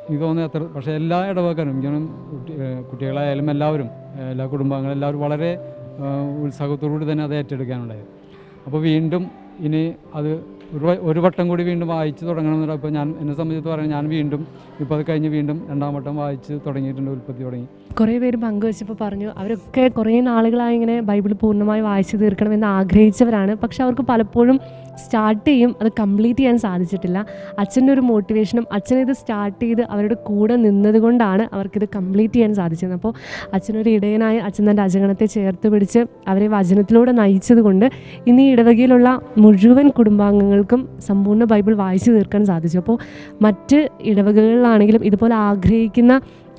എനിക്ക് തോന്നുന്നത് പക്ഷേ എല്ലാ ഇടവക്കാരും കുട്ടികളായാലും എല്ലാവരും, എല്ലാ കുടുംബാംഗങ്ങളും എല്ലാവരും വളരെ ഉത്സാഹത്തോടുകൂടി തന്നെ അത് ഏറ്റെടുക്കാനുണ്ടായത്. അപ്പോൾ വീണ്ടും ഇനി അത് ഒരു വട്ടം കൂടി വീണ്ടും വായിച്ച് തുടങ്ങണമെന്നുണ്ട്. അപ്പോൾ എന്നെ സംബന്ധിച്ച് പറയുന്നത് ഞാൻ വീണ്ടും ഇപ്പോൾ അത് കഴിഞ്ഞ് വീണ്ടും 2ാം വട്ടം വായിച്ച് തുടങ്ങിയിട്ടുണ്ട്, ഉൽപ്പത്തി തുടങ്ങി. കുറേ പേര് പങ്കുവച്ചപ്പോൾ പറഞ്ഞു അവരൊക്കെ കുറേ നാളുകളായി ഇങ്ങനെ ബൈബിൾ പൂർണ്ണമായി വായിച്ചു തീർക്കണമെന്ന് ആഗ്രഹിച്ചവരാണ്. പക്ഷെ അവർക്ക് പലപ്പോഴും സ്റ്റാർട്ട് ചെയ്യും, അത് കംപ്ലീറ്റ് ചെയ്യാൻ സാധിച്ചിട്ടില്ല. അച്ഛൻ്റെ ഒരു മോട്ടിവേഷനും അച്ഛനിത് സ്റ്റാർട്ട് ചെയ്ത് അവരുടെ കൂടെ നിന്നതുകൊണ്ടാണ് അവർക്കിത് കംപ്ലീറ്റ് ചെയ്യാൻ സാധിച്ചത്. അപ്പോൾ അച്ഛനൊരു ഇടയനായി അച്ഛൻ തൻ്റെ അജഗണത്തെ ചേർത്ത് പിടിച്ച് അവരെ വചനത്തിലൂടെ നയിച്ചത് കൊണ്ട് ഇന്ന് ഈ ഇടവകയിലുള്ള മുഴുവൻ കുടുംബാംഗങ്ങൾക്കും സമ്പൂർണ്ണ ബൈബിൾ വായിച്ചു തീർക്കാൻ സാധിച്ചു. അപ്പോൾ മറ്റ് ഇടവകകളിലാണെങ്കിലും ഇതുപോലെ ആഗ്രഹിക്കുന്ന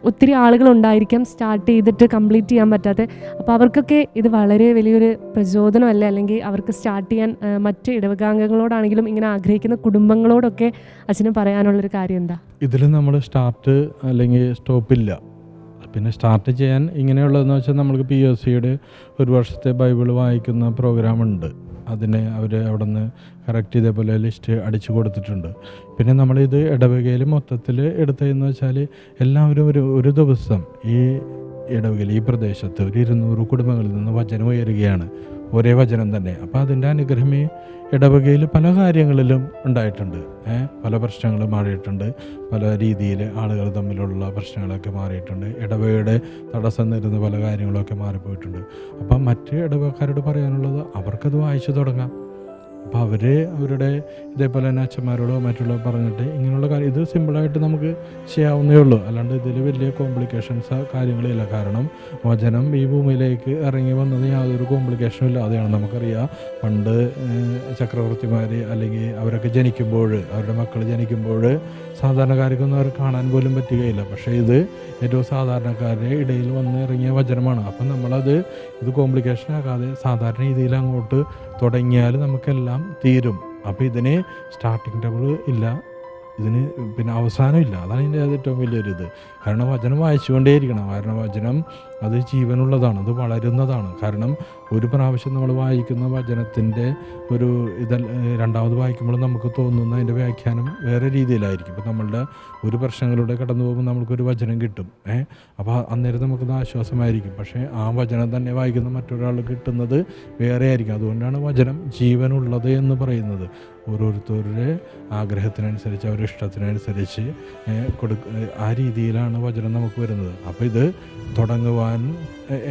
ഒത്തിരി ആളുകളുണ്ടായിരിക്കാം, സ്റ്റാർട്ട് ചെയ്തിട്ട് കംപ്ലീറ്റ് ചെയ്യാൻ പറ്റാത്ത. അപ്പോൾ അവർക്കൊക്കെ ഇത് വളരെ വലിയൊരു പ്രചോദനമല്ല, അല്ലെങ്കിൽ അവർക്ക് സ്റ്റാർട്ട് ചെയ്യാൻ മറ്റ് ഇടവകാംഗങ്ങളോടാണെങ്കിലും ഇങ്ങനെ ആഗ്രഹിക്കുന്ന കുടുംബങ്ങളോടൊക്കെ അച്ഛന് പറയാനുള്ളൊരു കാര്യം എന്താ? ഇതിൽ നമ്മൾ സ്റ്റാർട്ട് അല്ലെങ്കിൽ സ്റ്റോപ്പില്ല. പിന്നെ സ്റ്റാർട്ട് ചെയ്യാൻ ഇങ്ങനെയുള്ളതെന്ന് വെച്ചാൽ നമ്മൾക്ക് PSCയുടെ ഒരു വർഷത്തെ ബൈബിൾ വായിക്കുന്ന പ്രോഗ്രാമുണ്ട്. അതിനെ അവർ അവിടെ നിന്ന് കറക്റ്റ് ഇതേപോലെ ലിസ്റ്റ് അടിച്ചു കൊടുത്തിട്ടുണ്ട്. പിന്നെ നമ്മളിത് ഇടവകയിൽ മൊത്തത്തിൽ എടുത്തതെന്ന് വെച്ചാൽ എല്ലാവരും ഒരു ദിവസം ഈ ഇടവകയിൽ ഈ പ്രദേശത്ത് ഒരു 200 കുടുംബങ്ങളിൽ നിന്ന് വചനം ഉയരുകയാണ്, ഒരേ വചനം തന്നെ. അപ്പോൾ അതിൻ്റെ അനുഗ്രഹമേ ഇടവകയിൽ പല കാര്യങ്ങളിലും ഉണ്ടായിട്ടുണ്ട്. പല പ്രശ്നങ്ങളും മാറിയിട്ടുണ്ട്, പല രീതിയിൽ ആളുകൾ തമ്മിലുള്ള പ്രശ്നങ്ങളൊക്കെ മാറിയിട്ടുണ്ട്, ഇടവകയുടെ തടസ്സം നേരുന്ന പല കാര്യങ്ങളൊക്കെ മാറിപ്പോയിട്ടുണ്ട്. അപ്പം മറ്റ് ഇടവകക്കാരോട് പറയാനുള്ളത് അവർക്കത് വായിച്ചു തുടങ്ങാം. അപ്പോൾ അവരുടെ ഇതേപോലെ തന്നെ അച്ഛന്മാരോടോ മറ്റുള്ള പറഞ്ഞിട്ട് ഇങ്ങനെയുള്ള കാര്യം ഇത് സിമ്പിളായിട്ട് നമുക്ക് ചെയ്യാവുന്നേ ഉള്ളൂ. അല്ലാണ്ട് ഇതിൽ വലിയ കോംപ്ലിക്കേഷൻസ് കാര്യങ്ങളില്ല. കാരണം വചനം ഈ ഭൂമിയിലേക്ക് ഇറങ്ങി വന്നത് യാതൊരു കോംപ്ലിക്കേഷനും ഇല്ലാതെയാണ്. നമുക്കറിയാം പണ്ട് ചക്രവർത്തിമാർ അല്ലെങ്കിൽ അവരൊക്കെ ജനിക്കുമ്പോൾ, അവരുടെ മക്കൾ ജനിക്കുമ്പോൾ സാധാരണക്കാർക്കൊന്നും അവർ കാണാൻ പോലും പറ്റുകയില്ല. പക്ഷേ ഇത് ഏറ്റവും സാധാരണക്കാരുടെ ഇടയിൽ വന്ന് ഇറങ്ങിയ വചനമാണ്. അപ്പം ഇത് കോംപ്ലിക്കേഷൻ ആകാതെ സാധാരണ രീതിയിൽ അങ്ങോട്ട് തുടങ്ങിയാൽ നമുക്കെല്ലാം തീരും. അപ്പോൾ ഇതിന് സ്റ്റാർട്ടിങ് ട്രബിൾ ഇല്ല, ഇതിന് പിന്നെ അവസാനമില്ല. അതാണ് ഇതിൻ്റെ ഏറ്റവും വലിയൊരിത്. കാരണം വചനം വായിച്ചുകൊണ്ടേയിരിക്കണം. കാരണം വചനം അത് ജീവനുള്ളതാണ്, അത് വളരുന്നതാണ്. കാരണം ഒരു പ്രാവശ്യം നമ്മൾ വായിക്കുന്ന വചനത്തിൻ്റെ ഒരു രണ്ടാമത് വായിക്കുമ്പോൾ നമുക്ക് തോന്നുന്ന അതിൻ്റെ വ്യാഖ്യാനം വേറെ രീതിയിലായിരിക്കും. ഇപ്പോൾ നമ്മളുടെ ഒരു പ്രശ്നങ്ങളിലൂടെ കടന്നു പോകുമ്പോൾ നമുക്കൊരു വചനം കിട്ടും. അപ്പോൾ അന്നേരം നമുക്കത് ആശ്വാസമായിരിക്കും. പക്ഷേ ആ വചനം തന്നെ വായിക്കുന്ന മറ്റൊരാൾ കിട്ടുന്നത് വേറെ ആയിരിക്കും. അതുകൊണ്ടാണ് വചനം ജീവനുള്ളത് എന്ന് പറയുന്നത്. ഓരോരുത്തരുടെ ആഗ്രഹത്തിനനുസരിച്ച് അവരുടെ ഇഷ്ടത്തിനനുസരിച്ച് ആ രീതിയിലാണ് വചനം നമുക്ക് വരുന്നത്. അപ്പോൾ ഇത് തുടങ്ങുവാൻ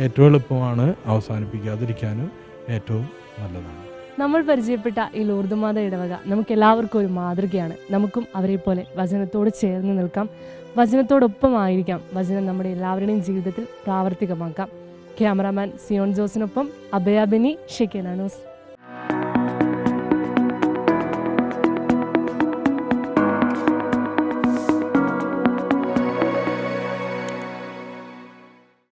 ഏറ്റവും എളുപ്പമാണ്, അവസാനിപ്പിക്കാതിരിക്കാനും ഏറ്റവും നല്ലതാണ്. നമ്മൾ പരിചയപ്പെട്ട ഈ ലൂർദ് മാത ഇടവക നമുക്ക് എല്ലാവർക്കും ഒരു മാതൃകയാണ്. നമുക്കും അവരെ പോലെ വചനത്തോട് ചേർന്ന് നിൽക്കാം, വചനത്തോടൊപ്പമായിരിക്കാം. വചനം നമ്മുടെ എല്ലാവരുടെയും ജീവിതത്തിൽ പ്രാവർത്തികമാക്കാം. ക്യാമറാമാൻ സിയോൺ ജോസിനൊപ്പം അഭയ ബെനി, ഷെക്കേന ന്യൂസ്.